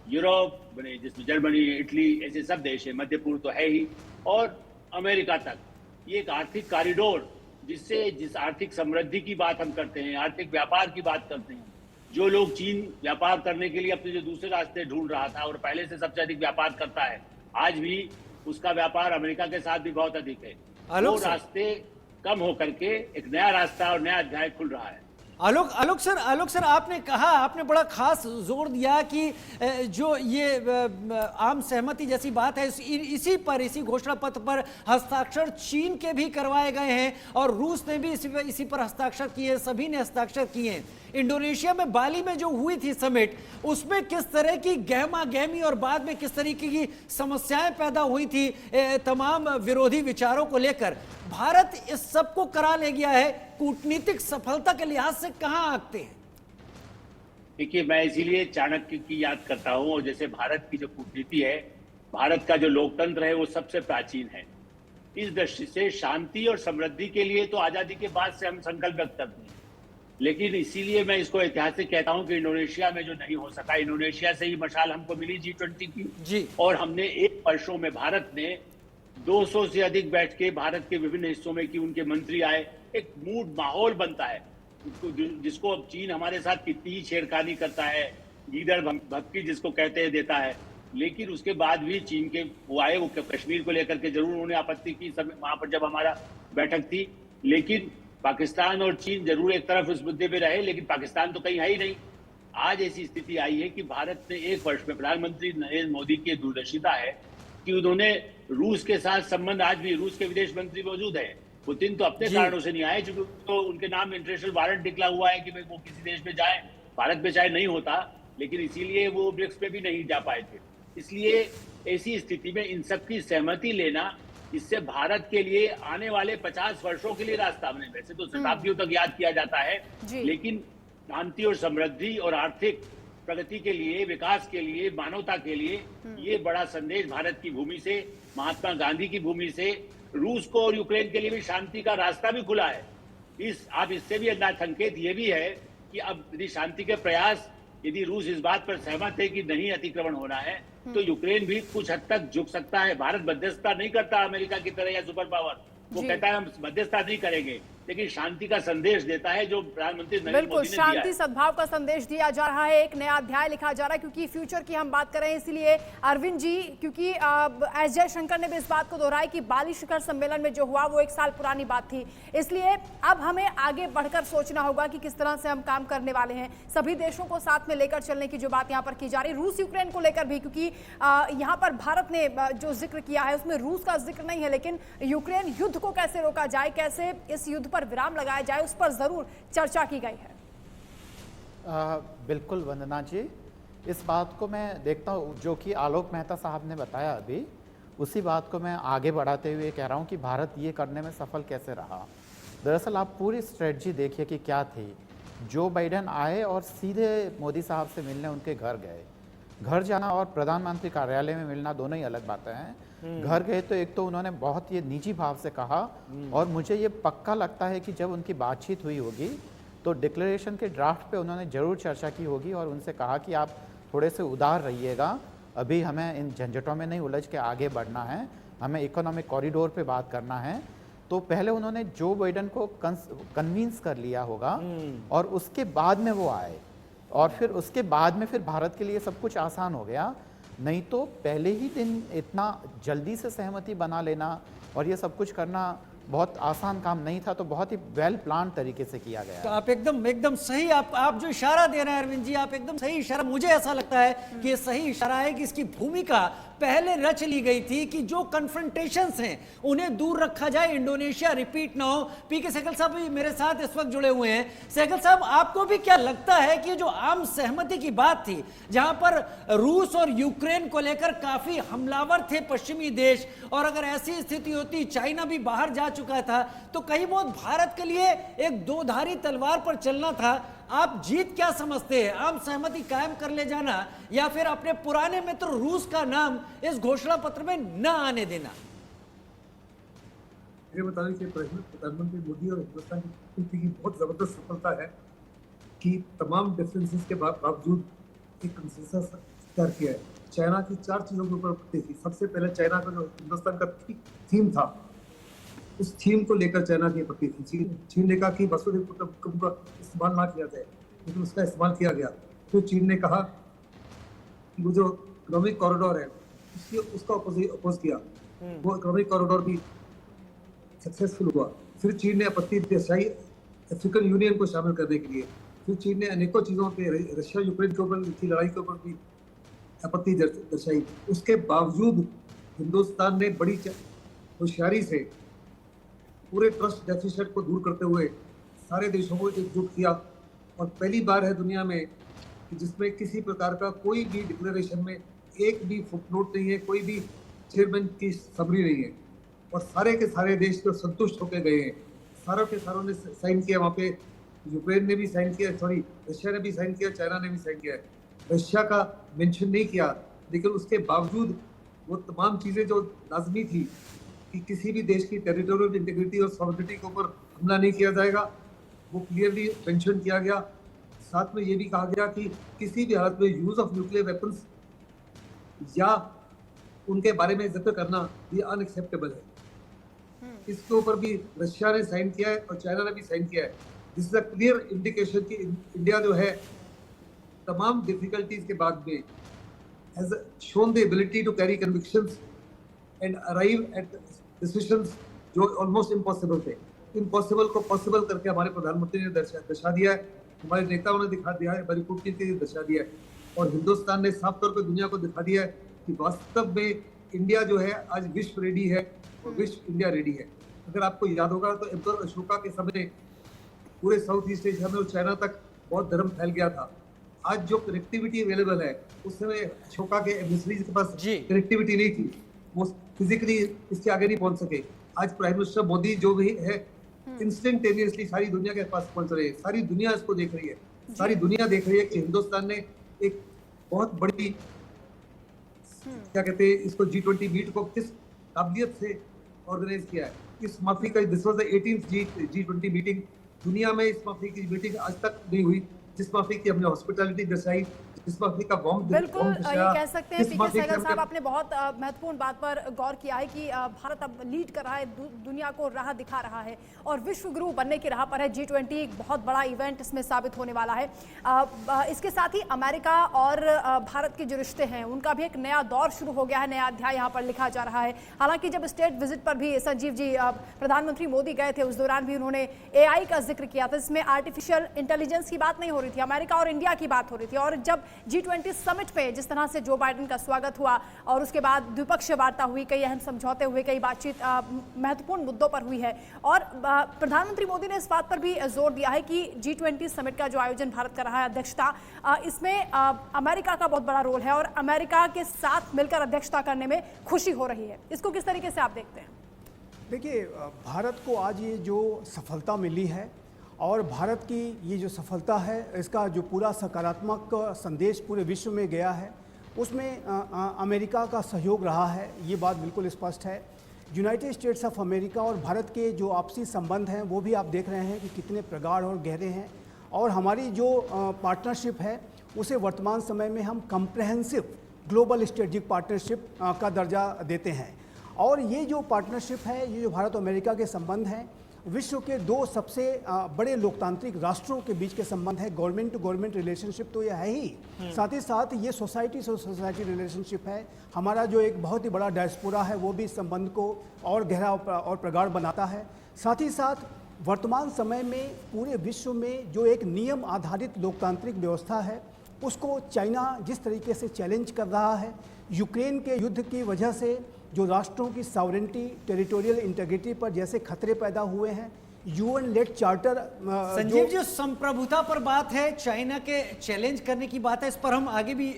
यूरोप, मैंने जिसमें जर्मनी, इटली, ऐसे सब देश है, मध्य पूर्व तो है ही, और अमेरिका तक, ये एक आर्थिक कॉरिडोर जिससे जिस आर्थिक समृद्धि की बात हम करते हैं, आर्थिक व्यापार की बात करते हैं, जो लोग चीन व्यापार करने के लिए अपने जो दूसरे रास्ते ढूंढ रहा था और पहले से सबसे अधिक व्यापार करता है, आज भी उसका व्यापार अमेरिका के साथ भी बहुत अधिक है। वो रास्ते कम होकर के एक नया रास्ता और नया अध्याय खुल रहा है। आलोक सर आपने कहा, आपने बड़ा खास जोर दिया कि जो ये आम सहमति जैसी बात है, इसी घोषणा पत्र पर हस्ताक्षर चीन के भी करवाए गए हैं और रूस ने भी इसी पर हस्ताक्षर किए, सभी ने हस्ताक्षर किए हैं। इंडोनेशिया में बाली में जो हुई थी समिट, उसमें किस तरह की गहमा गहमी और बाद में किस तरीके की समस्याएं पैदा हुई थी तमाम विरोधी विचारों को लेकर, भारत इस सब को करा ले गया है। कूटनीतिक सफलता के लिहाज से कहां आते हैं? देखिए, मैं इसीलिए चाणक्य की याद करता हूं, और जैसे भारत की जो कूटनीति है, भारत का जो लोकतंत्र है, वो सबसे प्राचीन है। इस दृष्टि से शांति और समृद्धि के लिए तो आजादी के बाद से हम संकल्प व्यक्त करते हैं, लेकिन इसीलिए मैं इसको ऐतिहासिक कहता हूं कि इंडोनेशिया में जो नहीं हो सका, इंडोनेशिया से ही मशाल हमको मिली G20 की जी। और हमने 1 वर्षों में भारत ने 200 से अधिक बैठ के भारत के विभिन्न हिस्सों में कि उनके मंत्री आए, एक मूड माहौल बनता है जिसको अब चीन हमारे साथ कितनी ही छेड़खानी करता है, गीदड़ भक्ति जिसको कहते हैं देता है, लेकिन उसके बाद भी चीन के वो आए, वो कश्मीर को लेकर के जरूर उन्होंने आपत्ति की वहां पर जब हमारा बैठक थी, लेकिन पाकिस्तान और चीन जरूर एक तरफ इस मुद्दे पे रहे, लेकिन पाकिस्तान तो कहीं है ही नहीं। आज ऐसी स्थिति आई है कि भारत ने 1 वर्ष में, प्रधानमंत्री नरेंद्र मोदी की दूरदर्शिता है कि उन्होंने रूस के साथ संबंध, आज भी रूस के विदेश मंत्री मौजूद है, पुतिन तो अपने कारणों से नहीं आए, क्योंकि तो उनके नाम इंटरनेशनल वारंट निकला हुआ है कि भाई वो किसी देश में जाए, भारत में चाहे नहीं होता, लेकिन इसीलिए वो ब्रिक्स पे भी नहीं जा पाए थे। इसलिए ऐसी स्थिति में इन सबकी सहमति लेना, इससे भारत के लिए आने वाले 50 वर्षों के लिए रास्ता बने। वैसे तो शताब्दियों तक याद किया जाता है, लेकिन शांति और समृद्धि और आर्थिक प्रगति के लिए, विकास के लिए, मानवता के लिए ये बड़ा संदेश भारत की भूमि से, महात्मा गांधी की भूमि से रूस को और यूक्रेन के लिए भी शांति का रास्ता भी खुला है। आप इससे भी संकेत ये भी है कि अब यदि शांति के प्रयास, यदि रूस इस बात पर सहमत है कि नहीं अतिक्रमण होना है, तो यूक्रेन भी कुछ हद तक झुक सकता है। भारत मध्यस्थता नहीं करता अमेरिका की तरह या सुपर पावर, वो कहता है हम मध्यस्थता नहीं करेंगे, लेकिन शांति का संदेश देता है जो प्रधानमंत्री नरेंद्र बिल्कुल मोदी ने दिया है। शांति सद्भाव का संदेश दिया जा रहा है, एक नया अध्याय लिखा जा रहा है, क्योंकि फ्यूचर की हम बात कर रहे हैं। इसलिए अरविंद जी, क्योंकि एस जयशंकर ने भी इस बात को दोहराया कि बाली शिखर सम्मेलन में जो हुआ वो 1 साल पुरानी बात थी, इसलिए अब हमें आगे बढ़कर सोचना होगा कि किस तरह से हम काम करने वाले हैं, सभी देशों को साथ में लेकर चलने की जो बात यहाँ पर की जा रही, रूस यूक्रेन को लेकर भी, क्योंकि यहाँ पर भारत ने जो जिक्र किया है उसमें रूस का जिक्र नहीं है, लेकिन यूक्रेन युद्ध को कैसे रोका जाए, कैसे इस युद्ध पर विराम लगाया जाए, उस पर जरूर चर्चा की गई है। बिल्कुल वंदना जी, इस बात को मैं देखता हूँ जो कि आलोक मेहता साहब ने बताया अभी, उसी बात को मैं आगे बढ़ाते हुए कह रहा हूँ कि भारत ये करने में सफल कैसे रहा। दरअसल आप पूरी स्ट्रेटजी देखिए कि क्या थी। जो बाइडेन आए और सीधे मोदी साहब से मिलने उनके घर गए। घर जाना और प्रधानमंत्री कार्यालय में मिलना दोनों ही अलग बातें हैं। घर गए तो एक तो उन्होंने बहुत ये निजी भाव से कहा, और मुझे ये पक्का लगता है कि जब उनकी बातचीत हुई होगी तो डिक्लेरेशन के ड्राफ्ट पे उन्होंने ज़रूर चर्चा की होगी और उनसे कहा कि आप थोड़े से उदार रहिएगा, अभी हमें इन झंझटों में नहीं उलझ के आगे बढ़ना है, हमें इकोनॉमिक कॉरिडोर पे बात करना है। तो पहले उन्होंने जो बाइडेन को कन्विंस कर लिया होगा और उसके बाद में वो आए, और फिर उसके बाद में फिर भारत के लिए सब कुछ आसान हो गया। नहीं तो पहले ही दिन इतना जल्दी से सहमति बना लेना और ये सब कुछ करना बहुत आसान काम नहीं था, तो बहुत ही वेल प्लान तरीके से किया गया। तो आप एकदम सही, आप जो इशारा दे रहे हैं अरविंद जी, आप एकदम सही इशारा, मुझे ऐसा लगता है कि ये सही इशारा है कि इसकी भूमिका पहले रच ली गई थी कि जो कन्फ्रंटेशंस हैं उन्हें दूर रखा जाए, इंडोनेशिया रिपीट ना हो। पीके सहगल साहब भी मेरे साथ इस वक्त जुड़े हुए हैं। सहगल साहब, आपको भी क्या लगता है कि जो आम सहमति की बात थी, जहां पर रूस और यूक्रेन को लेकर काफी हमलावर थे पश्चिमी देश, और अगर ऐसी स्थिति होती, चाइना भी बाहर जा चुका था, तो कहीं बहुत भारत के लिए एक दोधारी तलवार पर चलना था। आप जीत क्या समझते हैं, आम सहमति कायम कर ले जाना या फिर अपने पुराने मित्र रूस का नाम इस घोषणा पत्र में न आने देना? ये बताने के प्रधानमंत्री मोदी और हिंदुस्तान की कूटनीति की बहुत जबरदस्त सफलता है कि तमाम डिफरेंसेस के बावजूद एक कंसेंसस तैयार किया है। चाइना की 4 चीजों के ऊपर आपत्ति थी। सबसे पहले चाइना का जो हिंदुस्तान का थीम था, उस थीम को लेकर चाइना की आपत्ति थी। चीन ने कहा कि वसुधैव कुटुंबकम का इस्तेमाल ना किया जाए, लेकिन उसका इस्तेमाल किया गया। तो चीन ने कहा कि वो जो इकोनॉमिक कॉरिडोर है उसका अपोज किया, वो इकोनॉमिक कॉरिडोर भी सक्सेसफुल हुआ। फिर चीन ने आपत्ति दर्शाई अफ्रीकन यूनियन को शामिल करने के लिए। फिर चीन ने अनेकों चीज़ों पे, रशिया यूक्रेन के ऊपर की लड़ाई के ऊपर भी आपत्ति दर्शाई। उसके बावजूद हिंदुस्तान ने बड़ी होशियारी से पूरे ट्रस्ट डेफिसिट को दूर करते हुए सारे देशों को एकजुट किया, और पहली बार है दुनिया में कि जिसमें किसी प्रकार का कोई भी डिक्लेरेशन में एक भी फुटनोट नहीं है, कोई भी चेयरमैन की समरी नहीं है, और सारे के सारे देश तो संतुष्ट होकर गए हैं। सारों के सारों ने साइन किया, वहाँ पे यूक्रेन ने भी साइन किया, सॉरी रशिया ने भी साइन किया, चाइना ने भी साइन किया है। रशिया का मेंशन नहीं किया, लेकिन उसके बावजूद वो तमाम चीज़ें जो लाजमी थी कि किसी भी देश की टेरिटोरियल इंटीग्रिटी और सॉवरेनिटी के ऊपर हमला नहीं किया जाएगा, वो क्लियरली मेंशन किया गया। साथ में ये भी कहा गया कि किसी भी हालत में यूज ऑफ न्यूक्लियर वेपन्स या उनके बारे में जिक्र करना ये अनएक्सेप्टेबल है। इसके ऊपर भी रशिया ने साइन किया है और चाइना ने भी साइन किया है। This is a clear indication कि इंडिया जो है तमाम डिफिकल्टीज के बाद में has shown the ability to carry convictions and arrive at decisions जो ऑलमोस्ट इम्पॉसिबल थे। इम्पॉसिबल को पॉसिबल करके हमारे प्रधानमंत्री ने दर्शा दिया है, हमारे नेताओं ने दिखा दिया है, हमारी कूटनीति ने दर्शा दिया है, और हिंदुस्तान ने साफ तौर पर दुनिया को दिखा दिया है कि वास्तव में इंडिया जो है आज विश्व रेडी है और विश्व इंडिया रेडी है। अगर आपको याद होगा तो एम्परर अशोका के समय पूरे साउथ ईस्ट एशिया में और चाइना तक बहुत धर्म फैल गया था। आज जो कनेक्टिविटी अवेलेबल है, उस समय अशोका के एम्बेसडरीज के पास कनेक्टिविटी नहीं थी, वो फिजिकली इसके आगे नहीं पहुंच सके। आज प्राइम मिनिस्टर मोदी जो भी है इंस्टेंटेनियसली सारी दुनिया के पास पहुंच रहे हैं, सारी दुनिया इसको देख रही है, सारी दुनिया देख रही है कि हिंदुस्तान ने एक बहुत बड़ी क्या कहते हैं इसको G20 मीट को किस काबिलियत से ऑर्गेनाइज किया है। इस माफी का this was the 18th G20 meeting. दुनिया में इस माफी की मीटिंग आज तक नहीं हुई जिस माफी की हमने हॉस्पिटैलिटी दर्शाई, जिस माफी का बॉम्ब बिल्कुल ये कह सकते हैं पीके सहगल साहब, आपने बहुत महत्वपूर्ण बात पर गौर किया है कि भारत अब लीड कर रहा है, दुनिया को राह दिखा रहा है और विश्व गुरु बनने की राह पर है। G20 एक बहुत बड़ा इवेंट इसमें साबित होने वाला है। इसके साथ ही अमेरिका और भारत के जो रिश्ते हैं उनका भी एक नया दौर शुरू हो गया है, नया अध्याय यहाँ पर लिखा जा रहा है। हालांकि जब स्टेट विजिट पर भी संजीव जी प्रधानमंत्री मोदी गए थे, उस दौरान भी उन्होंने AI का जिक्र किया था, इसमें आर्टिफिशियल इंटेलिजेंस की बात नहीं हो रही थी, अमेरिका और इंडिया की बात हो रही थी। और जब G20 समिट पे जिस तरह से जो बाइडेन का स्वागत हुआ और उसके बाद द्विपक्षीय वार्ता हुई, कई अहम समझौते हुए, कई बातचीत महत्वपूर्ण मुद्दों पर हुई है, और प्रधानमंत्री मोदी ने इस बात पर भी जोर दिया है कि G20 समिट का जो आयोजन भारत कर रहा है, अध्यक्षता, इसमें अमेरिका का बहुत बड़ा रोल है और अमेरिका के साथ मिलकर अध्यक्षता करने में खुशी हो रही है। इसको किस तरीके से आप देखते हैं? देखिए, भारत को आज ये जो सफलता मिली है और भारत की ये जो सफलता है, इसका जो पूरा सकारात्मक संदेश पूरे विश्व में गया है, उसमें अमेरिका का सहयोग रहा है, ये बात बिल्कुल स्पष्ट है। यूनाइटेड स्टेट्स ऑफ अमेरिका और भारत के जो आपसी संबंध हैं वो भी आप देख रहे हैं कि कितने प्रगाढ़ और गहरे हैं, और हमारी जो पार्टनरशिप है उसे वर्तमान समय में हम कम्प्रहेंसिव ग्लोबल स्ट्रेटेजिक पार्टनरशिप का दर्जा देते हैं। और ये जो पार्टनरशिप है, ये जो भारत और अमेरिका के संबंध हैं, विश्व के दो सबसे बड़े लोकतांत्रिक राष्ट्रों के बीच के संबंध है। गवर्नमेंट टू गवर्नमेंट रिलेशनशिप तो यह है ही, साथ ही साथ ये सोसाइटी टू सोसाइटी रिलेशनशिप है। हमारा जो एक बहुत ही बड़ा डायस्पोरा है वो भी इस संबंध को और गहरा और प्रगाढ़ बनाता है। साथ ही साथ वर्तमान समय में पूरे विश्व में जो एक नियम आधारित लोकतांत्रिक व्यवस्था है उसको चाइना जिस तरीके से चैलेंज कर रहा है, यूक्रेन के युद्ध की वजह से जो राष्ट्रों की सॉवरेनिटी, टेरिटोरियल इंटीग्रिटी पर जैसे खतरे पैदा हुए हैं, UN lead charter, Sanjeev ji संप्रभुता पर बात है, चाइना के चैलेंज करने की बात है, इस पर हम आगे भी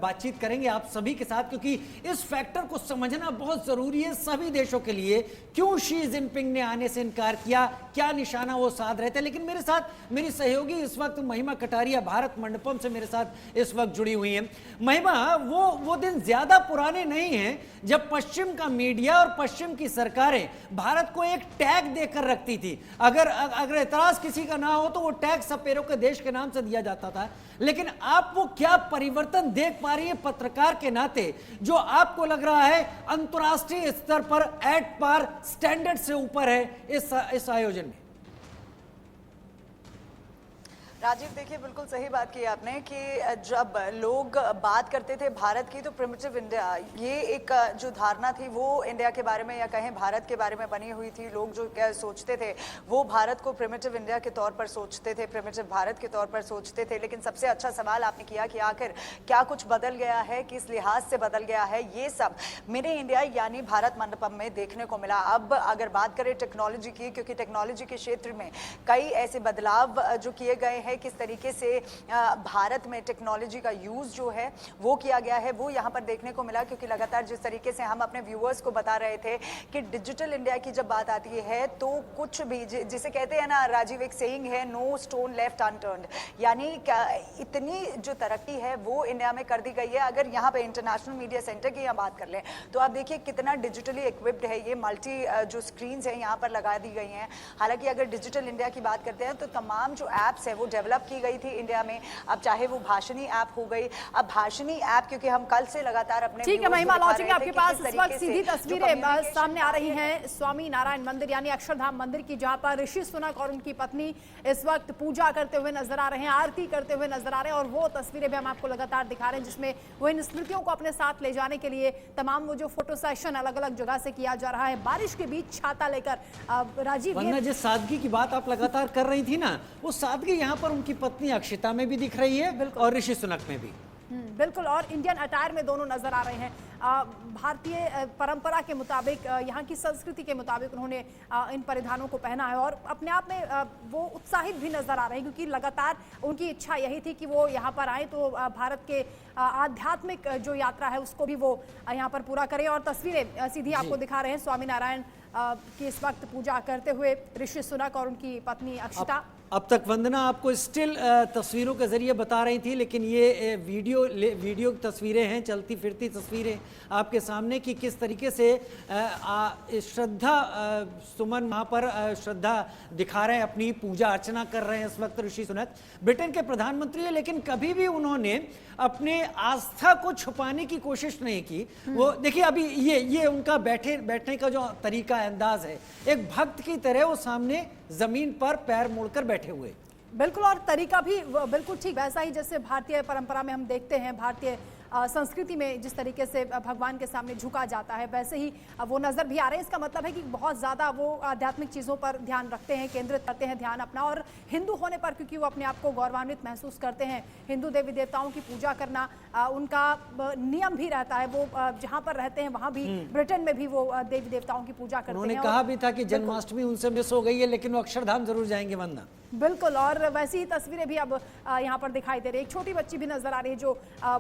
बातचीत करेंगे आप सभी के साथ, क्योंकि इस फैक्टर को समझना बहुत जरूरी है सभी देशों के लिए। क्यों शी जिनपिंग ने आने से इनकार किया, क्या निशाना वो साध रहे थे। लेकिन मेरे साथ मेरी सहयोगी इस वक्त महिमा कटारिया भारत मंडपम से मेरे साथ इस वक्त जुड़ी हुई हैं। महिमा, वो दिन ज्यादा पुराने नहीं हैं जब पश्चिम का मीडिया और पश्चिम की सरकारें भारत को एक टैग देकर रखती थी। अगर एतराज किसी का ना हो तो वो टैग सपेरों के देश के नाम से दिया जाता था। लेकिन आप वो क्या परिवर्तन देख पा रही है पत्रकार के नाते, जो आपको लग रहा है अंतर्राष्ट्रीय स्तर पर एट पार स्टैंडर्ड से ऊपर है इस आयोजन में? राजीव देखिए बिल्कुल सही बात की आपने कि जब लोग बात करते थे भारत की तो प्रिमिटिव इंडिया ये एक जो धारणा थी वो इंडिया के बारे में या कहें भारत के बारे में बनी हुई थी। लोग जो क्या सोचते थे वो भारत को प्रिमिटिव इंडिया के तौर पर सोचते थे, प्रिमिटिव भारत के तौर पर सोचते थे। लेकिन सबसे अच्छा सवाल आपने किया कि आखिर क्या कुछ बदल गया है, किस लिहाज से बदल गया है, ये सब मेरे इंडिया यानी भारत मंडपम में देखने को मिला। अब अगर बात करें टेक्नोलॉजी की, क्योंकि टेक्नोलॉजी के क्षेत्र में कई ऐसे बदलाव जो किए गए हैं, किस तरीके से भारत में टेक्नोलॉजी का यूज जो है वो किया गया है वो यहाँ पर देखने को मिला। क्योंकि लगातार जिस तरीके से हम अपने व्यूअर्स को बता रहे थे कि डिजिटल इंडिया की जब बात आती है तो कुछ भी जिसे कहते हैं ना राजीव, एक सेइंग है नो स्टोन लेफ्ट अनटर्न्ड, यानी इतनी जो तरक्की है वो इंडिया में कर दी गई है। अगर यहाँ पे इंटरनेशनल मीडिया सेंटर की यहाँ बात कर लें तो आप देखिए कितना डिजिटली इक्विप्ड है ये, मल्टी जो स्क्रीन है यहाँ पर लगा दी गई हैं। हालांकि अगर डिजिटल इंडिया की बात करते हैं तो तमाम जो एप्स है वो डेवलप की गई थी इंडिया में। अब चाहे वो भाषिनी ऐप हो गई, अब भाषिनी ऐप क्योंकि हम कल से लगातार अपने ठीक है महिमा, लौटेंगे आपके पास। इस वक्त सीधी तस्वीरें सामने आ रही हैं स्वामी नारायण मंदिर यानी अक्षरधाम मंदिर की, जहां पर ऋषि सुनक और उनकी पत्नी इस वक्त पूजा करते हुए नजर आ रहे हैं, आरती करते हुए नजर आ रहे हैं। और वो तस्वीरें भी हम आपको लगातार दिखा रहे हैं जिसमें वो इन स्मृतियों को अपने साथ ले जाने के लिए तमाम वो जो फोटो सेशन अलग अलग जगह से किया जा रहा है, बारिश के बीच छाता लेकर। राजीव, वरना जिस सादगी की बात आप लगातार कर रही थी ना, वो सादगी यहाँ पर उनकी पत्नी अक्षिता में भी दिख रही है और ऋषि सुनक में भी। बिल्कुल, और इंडियन अटायर में दोनों नजर आ रहे हैं। भारतीय परंपरा के मुताबिक, यहाँ की संस्कृति के मुताबिक उन्होंने इन परिधानों को पहना है और अपने आप में वो उत्साहित भी नजर आ रहे हैं क्योंकि लगातार उनकी इच्छा यही थी कि वो यहाँ पर आए तो भारत के आध्यात्मिक जो यात्रा है उसको भी वो यहाँ पर पूरा करें। और तस्वीरें सीधी आपको दिखा रहे हैं स्वामी नारायण की इस वक्त पूजा करते हुए ऋषि सुनक और उनकी पत्नी अक्षिता। अब तक वंदना आपको स्टिल तस्वीरों के जरिए बता रही थी, लेकिन ये वीडियो तस्वीरें हैं, चलती फिरती तस्वीरें आपके सामने कि किस तरीके से श्रद्धा सुमन वहाँ पर श्रद्धा दिखा रहे हैं, अपनी पूजा अर्चना कर रहे हैं इस वक्त ऋषि सुनक। ब्रिटेन के प्रधानमंत्री है लेकिन कभी भी उन्होंने अपने आस्था को छुपाने की कोशिश नहीं की। वो देखिए अभी ये उनका बैठने का जो तरीका है, अंदाज है, एक भक्त की तरह वो सामने जमीन पर पैर मोड़कर बैठे हुए। बिल्कुल, और तरीका भी बिल्कुल ठीक वैसा ही जैसे भारतीय परंपरा में हम देखते हैं, भारतीय संस्कृति में जिस तरीके से भगवान के सामने झुका जाता है वैसे ही वो नज़र भी आ रहे हैं। इसका मतलब है कि बहुत ज़्यादा वो आध्यात्मिक चीज़ों पर ध्यान रखते हैं, केंद्रित करते हैं ध्यान अपना। और हिंदू होने पर क्योंकि वो अपने आप को गौरवान्वित महसूस करते हैं, हिंदू देवी देवताओं की पूजा करना उनका नियम भी रहता है। वो जहाँ पर रहते हैं वहाँ भी, ब्रिटेन में भी वो देवी देवताओं की पूजा करते हैं। उन्होंने कहा भी था कि जन्माष्टमी उनसे मिस हो गई है लेकिन वो अक्षरधाम जरूर जाएंगे वंदना। बिल्कुल, और वैसी ही तस्वीरें भी अब यहाँ पर दिखाई दे रही है। एक छोटी बच्ची भी नजर आ रही है जो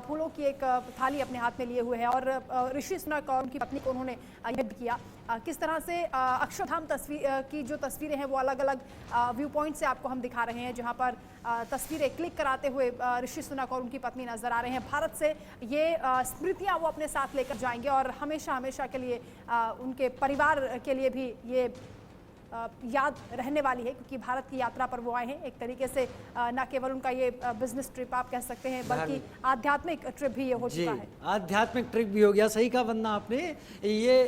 फूलों की एक थाली अपने हाथ में लिए हुए है और ऋषि सुनक और उनकी पत्नी को उन्होंने यह किया। किस तरह से अक्षरधाम की जो तस्वीरें हैं वो अलग अलग व्यू पॉइंट से आपको हम दिखा रहे हैं, जहाँ पर तस्वीरें क्लिक कराते हुए ऋषि सुनक और उनकी पत्नी नजर आ रहे हैं। भारत से ये स्मृतियाँ वो अपने साथ लेकर जाएंगे और हमेशा हमेशा के लिए उनके परिवार के लिए भी ये याद रहने वाली है क्योंकि भारत की यात्रा पर वो आए हैं। एक तरीके से न केवल उनका ये बिजनेस ट्रिप आप कह सकते हैं बल्कि आध्यात्मिक ट्रिप भी ये हो चुका है। आध्यात्मिक ट्रिप भी हो गया, सही कहा वंदना आपने। ये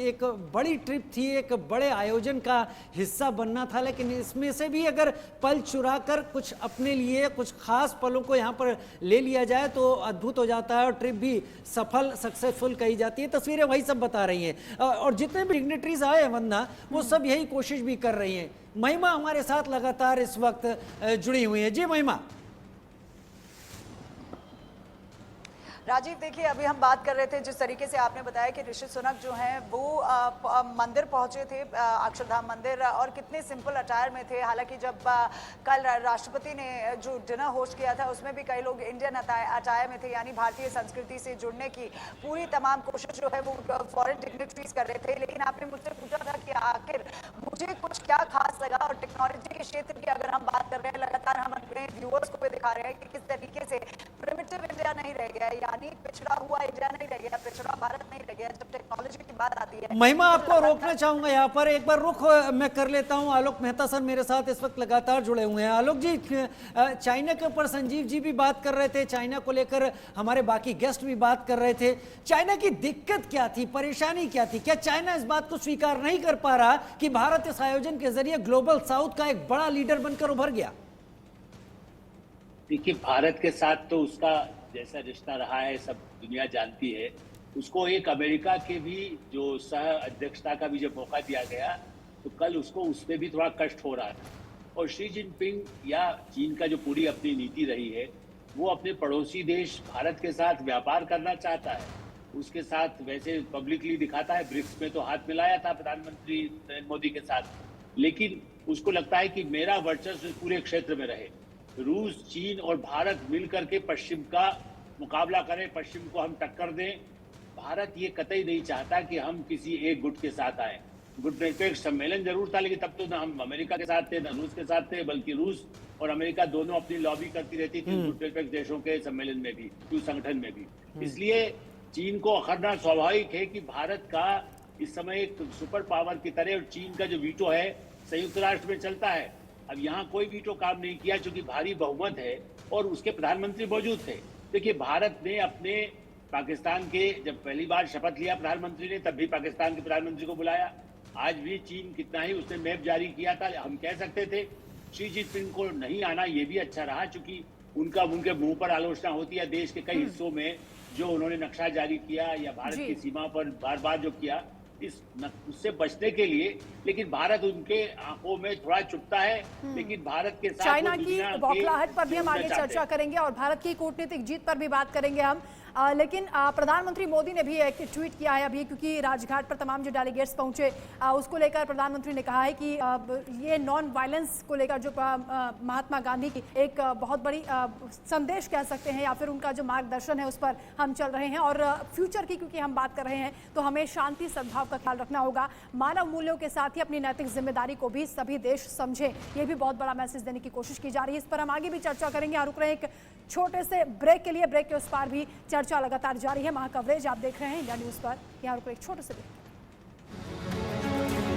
एक बड़ी ट्रिप थी, एक बड़े आयोजन का हिस्सा बनना था, लेकिन इसमें से भी अगर पल चुरा कर कुछ अपने लिए कुछ खास पलों को यहाँ पर ले लिया जाए तो अद्भुत हो जाता है और ट्रिप भी सफल सक्सेसफुल कही जाती है। तस्वीरें वही सब बता रही हैं और जितने भी डिग्नेटरीज आए हैं वंदना वो सब यही कोशिश भी कर रही हैं। महिमा हमारे साथ लगातार इस वक्त जुड़ी हुई है। जी महिमा। राजीव देखिए अभी हम बात कर रहे थे जिस तरीके से आपने बताया कि ऋषि सुनक जो हैं वो मंदिर पहुंचे थे, अक्षरधाम मंदिर, और कितने सिंपल अटायर में थे। हालांकि जब कल राष्ट्रपति ने जो डिनर होस्ट किया था उसमें भी कई लोग इंडियन अटायर में थे, यानी भारतीय संस्कृति से जुड़ने की पूरी तमाम कोशिश जो है वो फॉरेन डिग्नेटरीज कर रहे थे। लेकिन आपने मुझसे पूछा था कि आखिर मुझे कुछ क्या खास लगा, और टेक्नोलॉजी के क्षेत्र की अगर हम बात कर रहे हैं, लगातार हम अपने व्यूअर्स को भी दिखा रहे हैं कि किस तरीके से प्रिमिटिव इंडिया नहीं रह गया, यानी पिछड़ा हुआ इंडिया नहीं रह गया, पिछड़ा भारत नहीं रह गया जब टेक्नोलॉजी की बात आती है। महिमा आपको रोकना चाहूंगा यहाँ पर, एक बार रुख मैं कर लेता हूँ। आलोक मेहता सर मेरे साथ इस वक्त लगातार जुड़े हुए हैं। आलोक जी, चाइना के ऊपर संजीव जी भी बात कर रहे थे, चाइना को लेकर हमारे बाकी गेस्ट भी बात कर रहे थे। चाइना की दिक्कत क्या थी, परेशानी क्या थी? क्या चाइना इस बात को स्वीकार नहीं कर पा रहा कि भारत इस आयोजन के जरिए ग्लोबल साउथ का एक बड़ा लीडर बनकर उभर गया? देखिए, भारत के साथ तो उसका जैसा रिश्ता रहा है सब दुनिया जानती है। उसको एक अमेरिका के भी जो सह अध्यक्षता का भी जब मौका दिया गया तो कल उसको उस पर भी थोड़ा कष्ट हो रहा था। और शी जिनपिंग या चीन का जो पूरी अपनी नीति रही है वो अपने पड़ोसी देश भारत के साथ व्यापार करना चाहता है, उसके साथ वैसे पब्लिकली दिखाता है। ब्रिक्स में तो हाथ मिलाया था प्रधानमंत्री नरेंद्र मोदी के साथ, लेकिन उसको लगता है कि मेरा वर्चस्व पूरे क्षेत्र में रहे। रूस, चीन और भारत मिलकर के पश्चिम का मुकाबला करें, पश्चिम को हम टक्कर दें। भारत ये कतई नहीं चाहता कि हम किसी एक गुट के साथ आए। गुट निरपेक्ष सम्मेलन जरूर था, लेकिन तब तो ना हम अमेरिका के साथ थे ना रूस के साथ थे, बल्कि रूस और अमेरिका दोनों अपनी लॉबी करती रहती थी गुट निरपेक्ष देशों के सम्मेलन में भी, क्यों संगठन में भी। इसलिए चीन को अखरना स्वाभाविक है कि भारत का इस समय एक सुपर पावर की तरह, और चीन का जो वीटो है संयुक्त राष्ट्र में चलता है। अब यहाँ कोई वीटो काम नहीं किया क्योंकि भारी बहुमत है और उसके प्रधानमंत्री मौजूद थे। देखिए, भारत ने अपने पाकिस्तान के जब पहली बार शपथ लिया प्रधानमंत्री ने, तब भी पाकिस्तान के प्रधानमंत्री को बुलाया। आज भी चीन कितना ही उसने मैप जारी किया था, हम कह सकते थे शी जिनपिंग को नहीं आना ये भी अच्छा रहा, क्योंकि उनके मुंह पर आलोचना होती है देश के कई हिस्सों में जो उन्होंने नक्शा जारी किया या भारत की सीमा पर बार बार जो किया, उससे बचने के लिए। लेकिन भारत उनके आंखों में थोड़ा चुपता है, लेकिन भारत के साथ चाइना की बौखलाहट पर भी हम आगे चर्चा करेंगे और भारत की कूटनीतिक जीत पर भी बात करेंगे हम। लेकिन प्रधानमंत्री मोदी ने भी एक ट्वीट किया है अभी, क्योंकि राजघाट पर तमाम जो डेलीगेट्स पहुंचे उसको लेकर प्रधानमंत्री ने कहा है कि ये नॉन वायलेंस को लेकर जो महात्मा गांधी की एक बहुत बड़ी संदेश कह सकते हैं या फिर उनका जो मार्गदर्शन है उस पर हम चल रहे हैं। और फ्यूचर की क्योंकि हम बात कर रहे हैं तो हमें शांति सद्भाव का ख्याल रखना होगा, मानव मूल्यों के साथ ही अपनी नैतिक जिम्मेदारी को भी सभी देश समझे, ये भी बहुत बड़ा मैसेज देने की कोशिश की जा रही है। इस पर हम आगे भी चर्चा करेंगे। यहाँ रुक रहे हैं एक छोटे से ब्रेक के लिए, ब्रेक के उस पार भी चर्चा लगातार जारी है। महा कवरेज आप देख रहे हैं इंडिया न्यूज पर। यहाँ रुक रहे एक छोटे से ब्रेक।